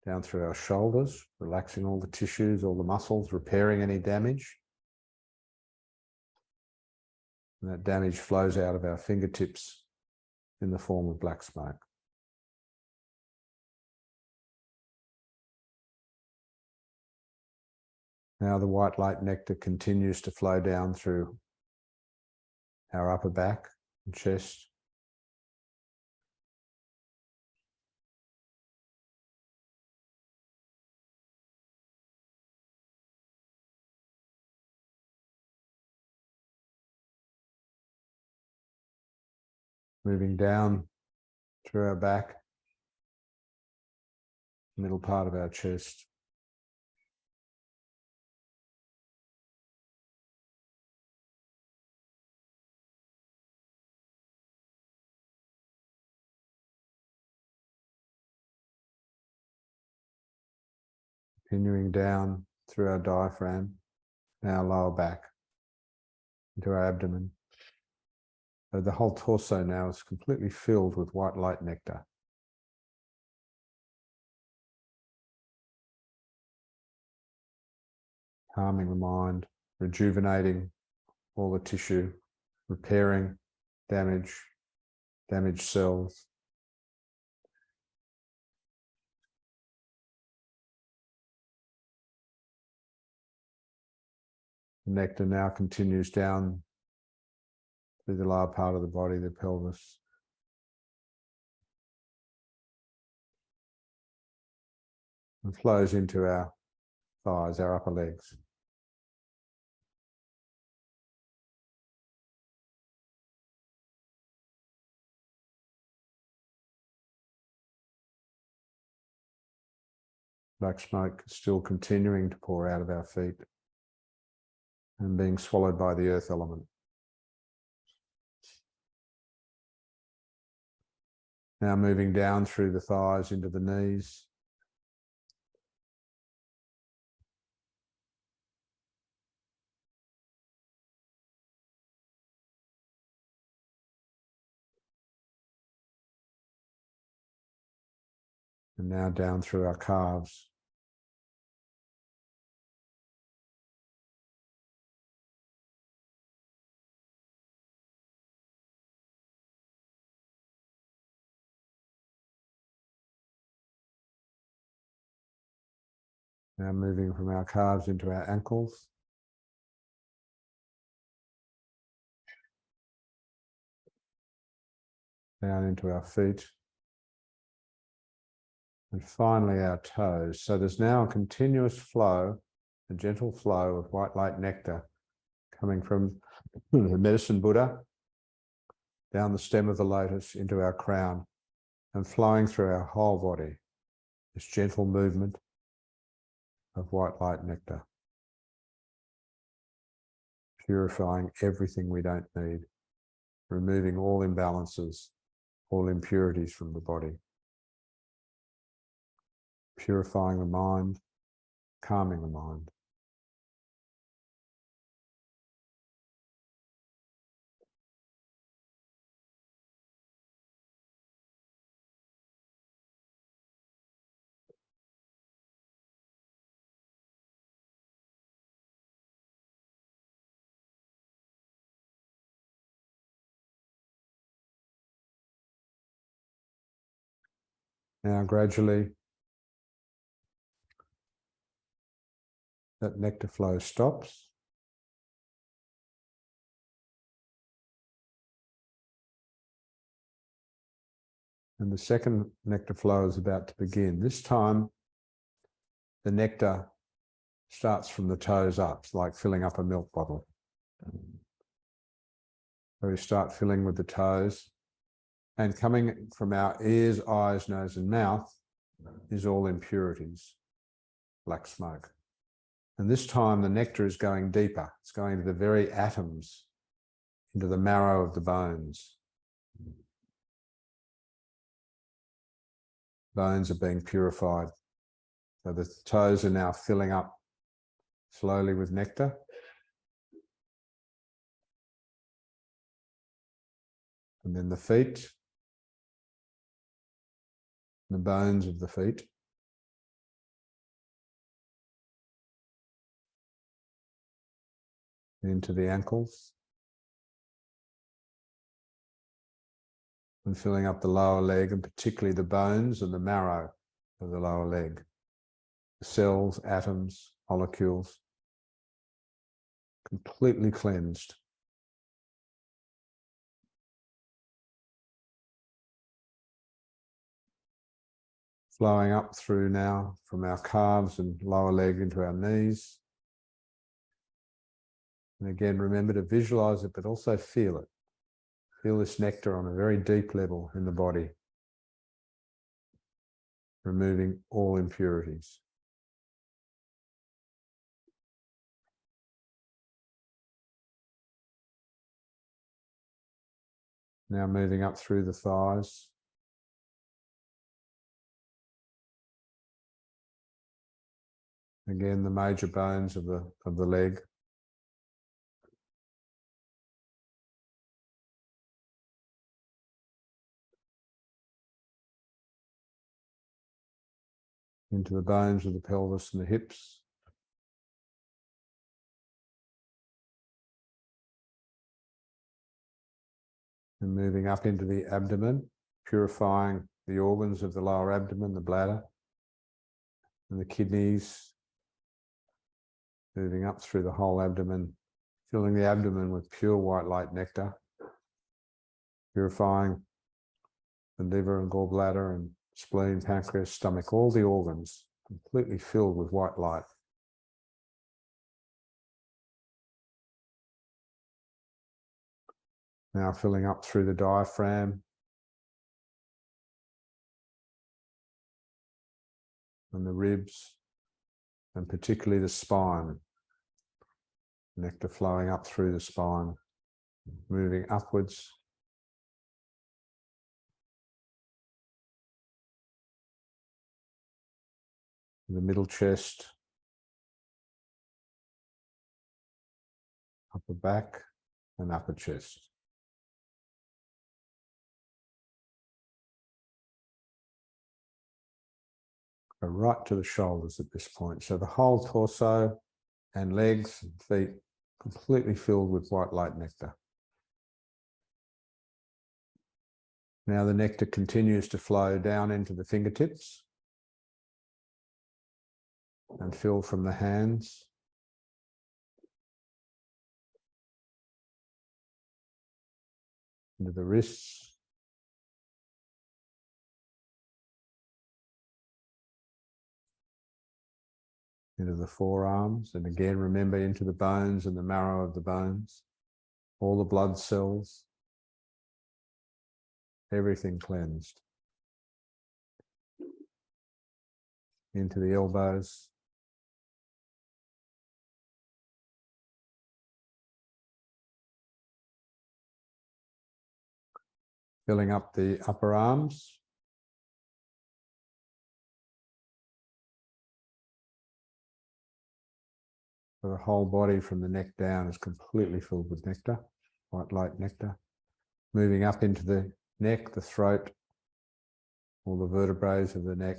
down through our shoulders, relaxing all the tissues, all the muscles, repairing any damage. And that damage flows out of our fingertips in the form of black smoke. Now the white light nectar continues to flow down through our upper back and chest. Moving down through our back, middle part of our chest. Continuing down through our diaphragm, our lower back, into our abdomen. So the whole torso now is completely filled with white light nectar. Calming the mind, rejuvenating all the tissue, repairing damaged cells. The nectar now continues down through the lower part of the body, the pelvis. And flows into our thighs, our upper legs. Black smoke still continuing to pour out of our feet and being swallowed by the earth element. Now moving down through the thighs into the knees. And now down through our calves. Now moving from our calves into our ankles. Down into our feet. And finally our toes. So there's now a continuous flow, a gentle flow of white light nectar coming from the medicine Buddha down the stem of the lotus into our crown and flowing through our whole body. This gentle movement of white light nectar, purifying everything we don't need, removing all imbalances, all impurities from the body, purifying the mind, calming the mind. Now gradually that nectar flow stops. And the second nectar flow is about to begin. This time, the nectar starts from the toes up, it's like filling up a milk bottle. So we start filling with the toes, and coming from our ears, eyes, nose, and mouth is all impurities, black smoke. And this time the nectar is going deeper. It's going to the very atoms, into the marrow of the bones. Bones are being purified. So the toes are now filling up slowly with nectar. And then the feet, the bones of the feet. Into the ankles. And filling up the lower leg, and particularly the bones and the marrow of the lower leg. The cells, atoms, molecules, completely cleansed. Flowing up through now from our calves and lower leg into our knees. And again, remember to visualize it, but also feel it. Feel this nectar on a very deep level in the body, removing all impurities. Now moving up through the thighs. Again, the major bones of the leg. Into the bones of the pelvis and the hips. And moving up into the abdomen, purifying the organs of the lower abdomen, the bladder, and the kidneys. Moving up through the whole abdomen, filling the abdomen with pure white light nectar. Purifying the liver and gallbladder and spleen, pancreas, stomach, all the organs completely filled with white light. Now filling up through the diaphragm and the ribs, and particularly the spine. Nectar flowing up through the spine, moving upwards the middle chest, upper back, and upper chest. Go right to the shoulders at this point. So the whole torso and legs and feet completely filled with white light nectar. Now the nectar continues to flow down into the fingertips and fill from the hands, into the wrists, into the forearms, and again remember into the bones and the marrow of the bones, all the blood cells, everything cleansed. Into the elbows, filling up the upper arms, so the whole body from the neck down is completely filled with nectar, white light nectar. Moving up into the neck, the throat, all the vertebrae of the neck,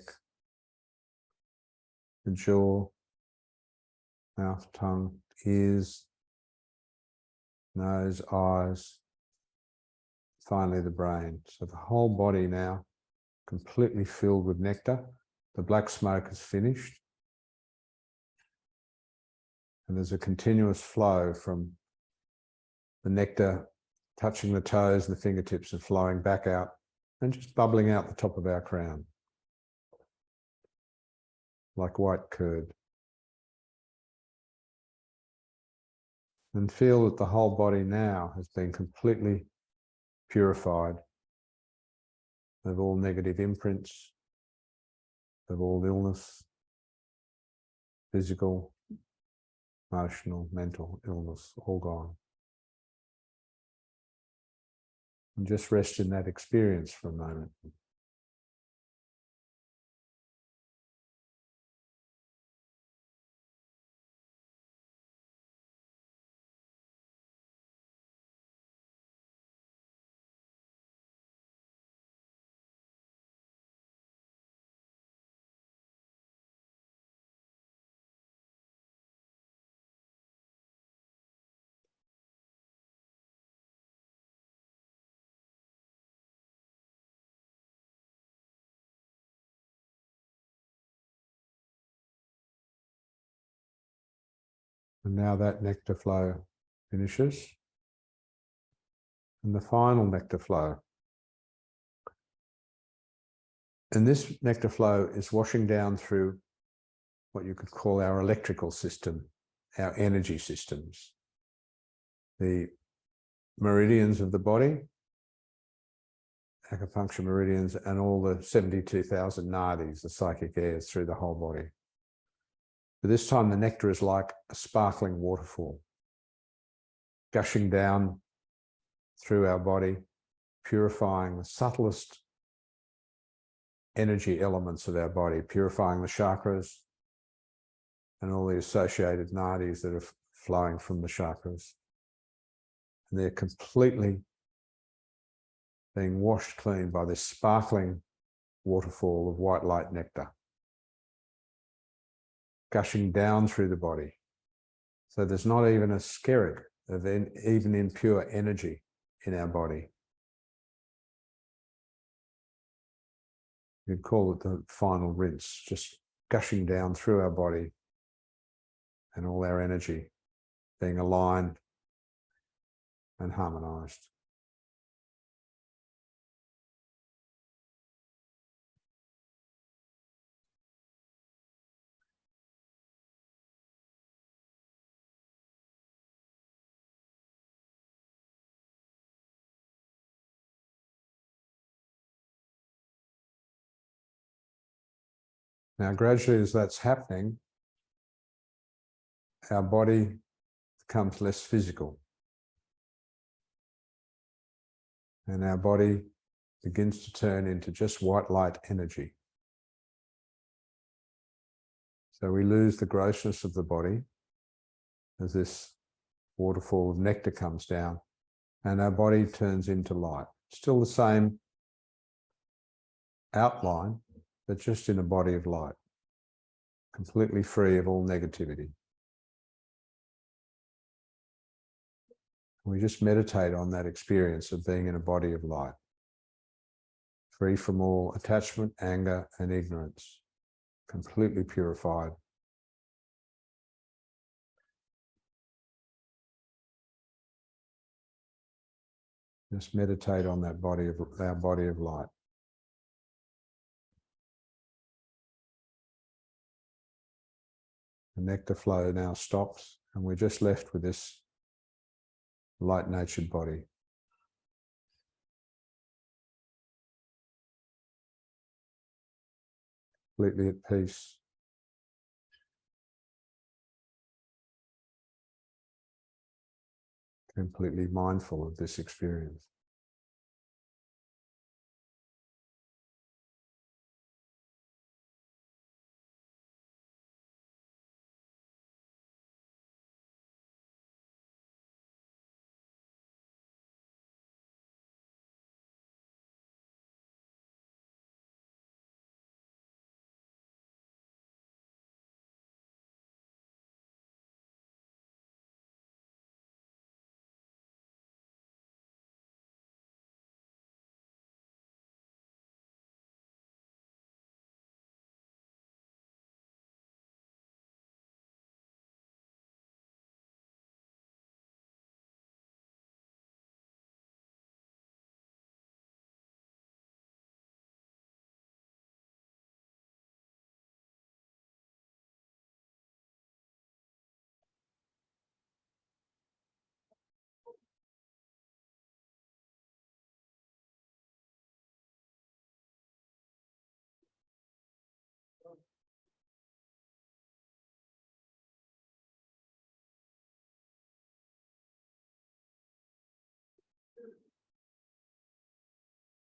the jaw, mouth, tongue, ears, nose, eyes, finally the brain. So the whole body now completely filled with nectar. The black smoke is finished. And there's a continuous flow from the nectar touching the toes and the fingertips and flowing back out and just bubbling out the top of our crown like white curd. And feel that the whole body now has been completely purified of all negative imprints, of all illness, physical, emotional, mental illness, all gone. And just rest in that experience for a moment. And now that nectar flow finishes. And the final nectar flow. And this nectar flow is washing down through what you could call our electrical system, our energy systems, the meridians of the body, acupuncture meridians, and all the 72,000 nadis, the psychic airs through the whole body. But this time the nectar is like a sparkling waterfall, gushing down through our body, purifying the subtlest energy elements of our body, purifying the chakras and all the associated nadis that are flowing from the chakras. And they're completely being washed clean by this sparkling waterfall of white light nectar, gushing down through the body. So there's not even a skerrick of even impure energy in our body. You'd call it the final rinse, just gushing down through our body and all our energy being aligned and harmonized. Now, gradually as that's happening, our body becomes less physical. And our body begins to turn into just white light energy. So we lose the grossness of the body as this waterfall of nectar comes down, and our body turns into light. Still the same outline, but just in a body of light, completely free of all negativity. We just meditate on that experience of being in a body of light, free from all attachment, anger, and ignorance, completely purified. Just meditate on that body of our body of light. The nectar flow now stops, and we're just left with this light-natured body. Completely at peace. Completely mindful of this experience.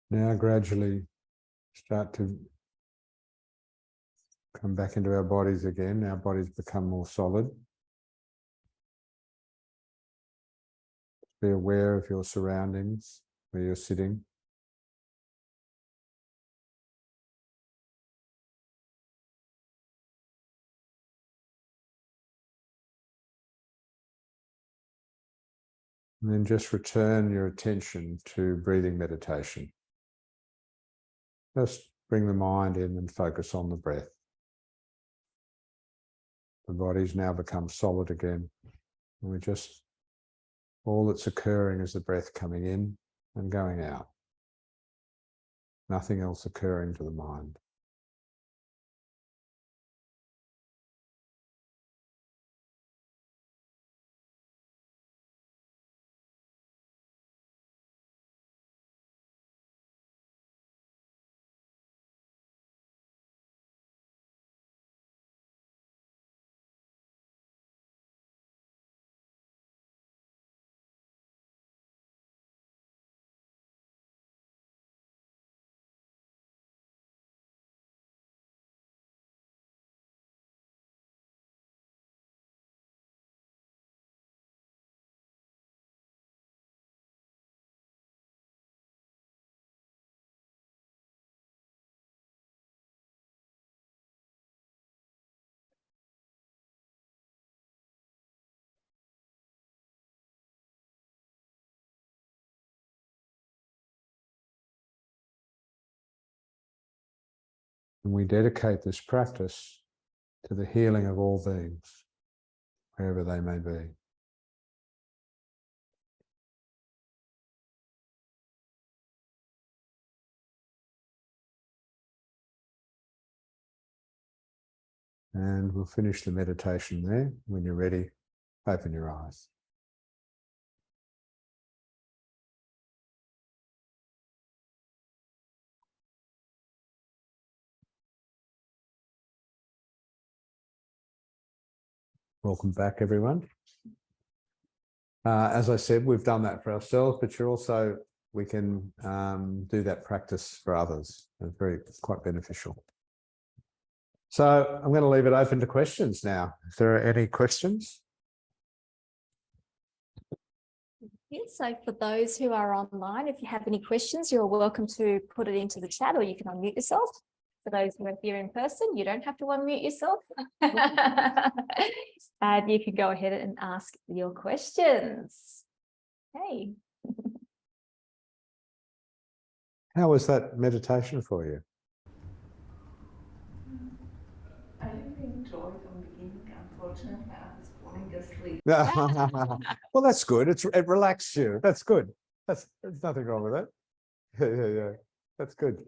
Now gradually start to come back into our bodies again. Our bodies become more solid. Be aware of your surroundings, where you're sitting. And then just return your attention to breathing meditation. Just bring the mind in and focus on the breath. The body's now become solid again. And we just, all that's occurring is the breath coming in and going out. Nothing else occurring to the mind. And we dedicate this practice to the healing of all beings, wherever they may be. And we'll finish the meditation there. When you're ready, open your eyes. Welcome back, everyone. As I said, we've done that for ourselves, but we can do that practice for others. It's quite beneficial. So I'm going to leave it open to questions now. If there are any questions. So for those who are online, if you have any questions, you're welcome to put it into the chat, or you can unmute yourself. For those who are here in person, you don't have to unmute yourself. And you can go ahead and ask your questions. Hey. How was that meditation for you? I didn't enjoy it from the beginning. Unfortunately, I was falling asleep. Well, that's good. It relaxed you. That's good. There's nothing wrong with that. Yeah. That's good.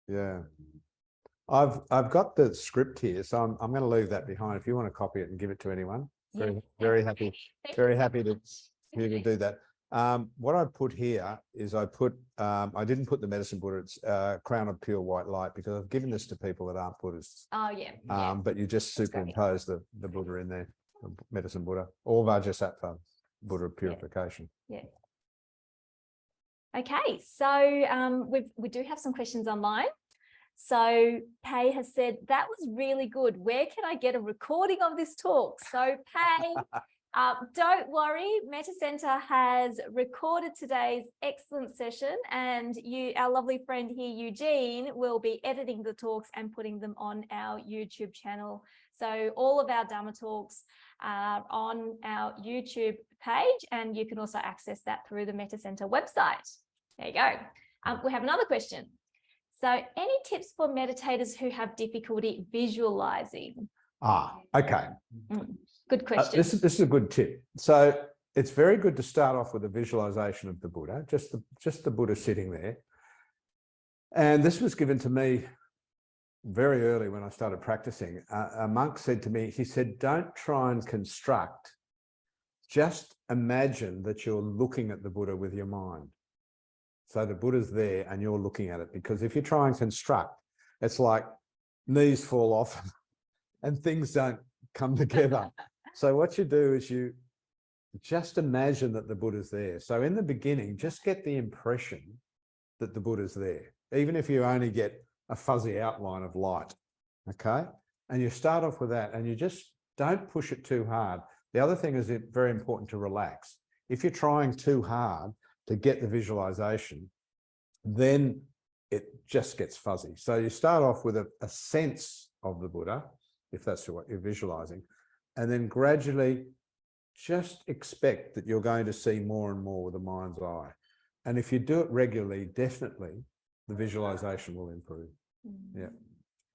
Yeah. I've got the script here, so I'm going to leave that behind. If you want to copy it and give it to anyone, very happy to you to do that. What I put here is I didn't put the medicine Buddha. It's crown of pure white light, because I've given this to people that aren't Buddhists. Oh yeah. But you just superimpose the Buddha in there, the medicine Buddha, or Vajrasattva, Buddha of purification. Yeah. Okay, so we do have some questions online. So Pei has said, that was really good. Where can I get a recording of this talk? So Pei, don't worry, Metta Center has recorded today's excellent session, and our lovely friend here, Eugene, will be editing the talks and putting them on our YouTube channel. So all of our Dharma talks are on our YouTube page, and you can also access that through the Metta Center website. There you go. We have another question. So any tips for meditators who have difficulty visualizing? Okay. Good question. This is a good tip. So it's very good to start off with a visualization of the Buddha, just the Buddha sitting there. And this was given to me very early when I started practicing. A monk said to me, he said, don't try and construct, just imagine that you're looking at the Buddha with your mind. So the Buddha's there and you're looking at it, because if you try and construct, it's like knees fall off and things don't come together. So what you do is you just imagine that the Buddha's there. So in the beginning, just get the impression that the Buddha's there, even if you only get a fuzzy outline of light, okay? And you start off with that, and you just don't push it too hard. The other thing is it's very important to relax. If you're trying too hard to get the visualization, then it just gets fuzzy. So you start off with a sense of the Buddha, if that's what you're visualizing, and then gradually just expect that you're going to see more and more with the mind's eye. And if you do it regularly, definitely the visualization will improve. Yeah.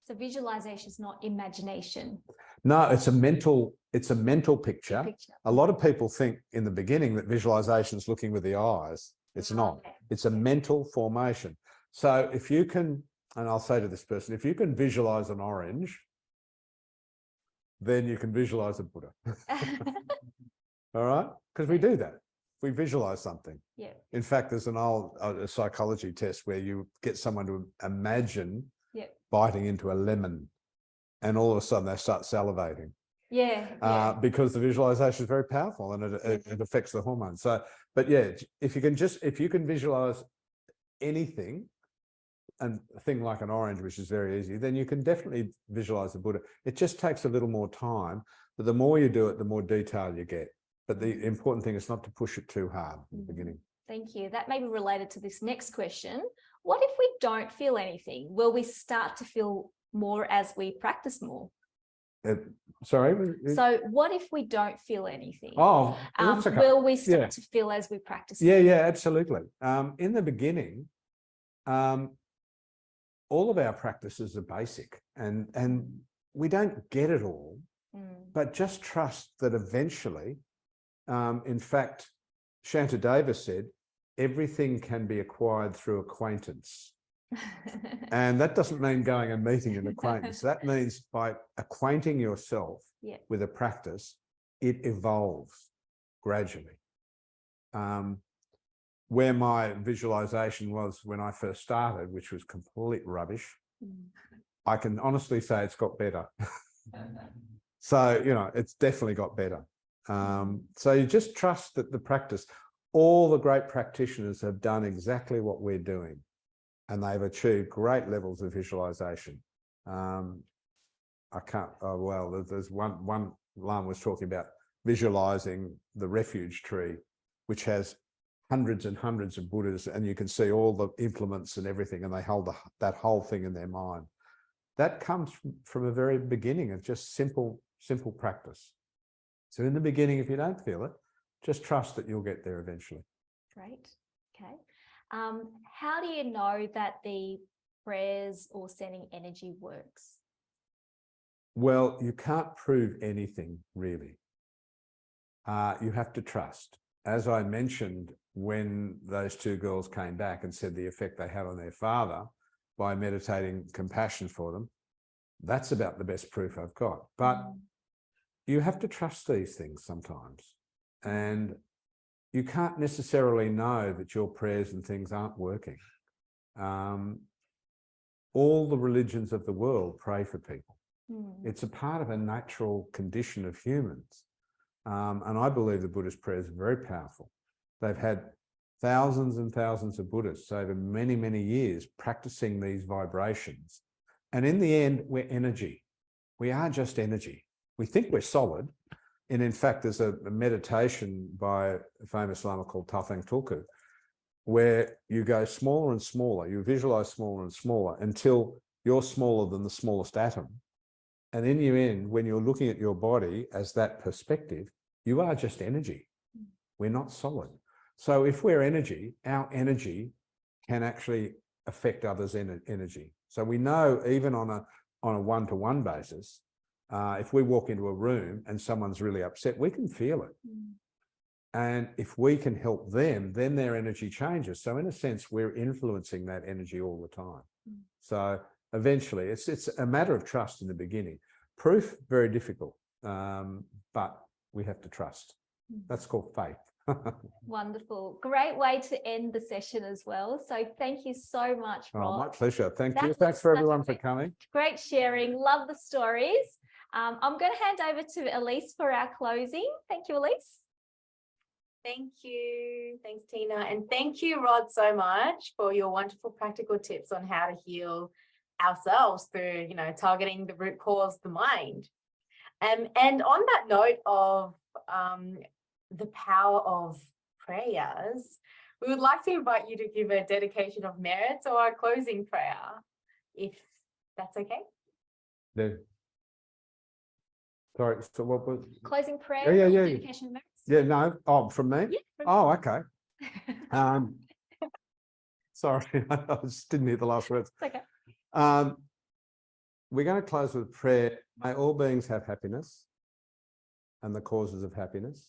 So visualization is not imagination. No, it's a mental picture. A lot of people think in the beginning that visualization is looking with the eyes. It's not. It's a mental formation. So if you can, and I'll say to this person, if you can visualize an orange, then you can visualize a Buddha. All right? Because we do that. We visualize something. Yeah. In fact, there's an old psychology test where you get someone to imagine biting into a lemon, and all of a sudden they start salivating. Yeah. Because the visualization is very powerful, and it affects the hormones. So, but yeah, if you can visualize anything, and a thing like an orange, which is very easy, then you can definitely visualize the Buddha. It just takes a little more time, but the more you do it, the more detail you get. But the important thing is not to push it too hard in the beginning. Thank you. That may be related to this next question. What if we don't feel anything? Will we start to feel more as we practice more? Sorry? So what if we don't feel anything? Oh, okay. Will we start to feel as we practice more? Yeah, absolutely. In the beginning, all of our practices are basic, and we don't get it all, but just trust that eventually, in fact, Shantideva said, everything can be acquired through acquaintance. And that doesn't mean going and meeting an acquaintance. That means by acquainting yourself with a practice, it evolves gradually. Where my visualization was when I first started, which was complete rubbish, I can honestly say it's got better. So, it's definitely got better. So you just trust that the practice, all the great practitioners have done exactly what we're doing. and they've achieved great levels of visualization. I can't, oh, well, there's one Lama was talking about visualizing the refuge tree, which has hundreds and hundreds of Buddhas, and you can see all the implements and everything, and they hold that whole thing in their mind. That comes from a very beginning of just simple practice. So in the beginning, if you don't feel it, just trust that you'll get there eventually. Great. Okay. How do you know that the prayers or sending energy works? Well, you can't prove anything really. You have to trust. As I mentioned, when those two girls came back and said the effect they had on their father by meditating compassion for them, that's about the best proof I've got. But you have to trust these things sometimes. And you can't necessarily know that your prayers and things aren't working. All the religions of the world pray for people. It's a part of a natural condition of humans. And I believe the Buddhist prayers are very powerful. They've had thousands and thousands of Buddhists over many, many years practicing these vibrations. And in the end, we're energy. We are just energy. We think we're solid. And in fact, there's a meditation by a famous Lama called Tafeng Tulku, where you go smaller and smaller. You visualize smaller and smaller until you're smaller than the smallest atom. And in the end, when you're looking at your body as that perspective, you are just energy. We're not solid. So if we're energy, our energy can actually affect others' energy. So we know even on a one-to-one basis, if we walk into a room and someone's really upset, we can feel it. And if we can help them, then their energy changes. So in a sense, we're influencing that energy all the time. So eventually, it's a matter of trust in the beginning. Proof, very difficult, but we have to trust. That's called faith. Wonderful. Great way to end the session as well. So thank you so much, Rob. Oh, my pleasure. Thank you. That Thanks was for such everyone for coming. Great sharing. Love the stories. I'm going to hand over to Elise for our closing. Thank you, Elise. Thank you. Thanks, Tina. And thank you, Rod, so much for your wonderful practical tips on how to heal ourselves through, targeting the root cause, the mind. And on that note of the power of prayers, we would like to invite you to give a dedication of merits or a closing prayer, if that's okay. No. Sorry, so what was closing prayer? Yeah. Dedication of merits? Yeah, no. Oh, from me? Yeah, from oh, okay. Sorry, I just didn't hear the last words. It's okay. We're going to close with a prayer. May all beings have happiness and the causes of happiness.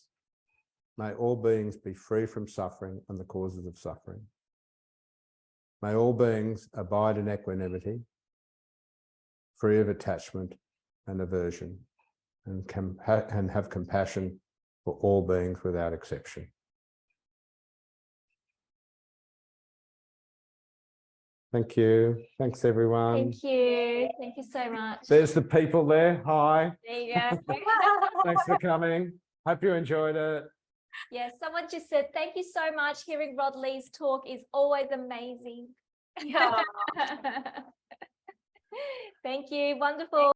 May all beings be free from suffering and the causes of suffering. May all beings abide in equanimity, free of attachment and aversion, and have compassion for all beings without exception. Thank you. Thanks, everyone. Thank you. Thank you so much. There's the people there. Hi. There you go. Thanks for coming. Hope you enjoyed it. Yes, someone just said, thank you so much. Hearing Rod Lee's talk is always amazing. Yeah. Thank you. Wonderful.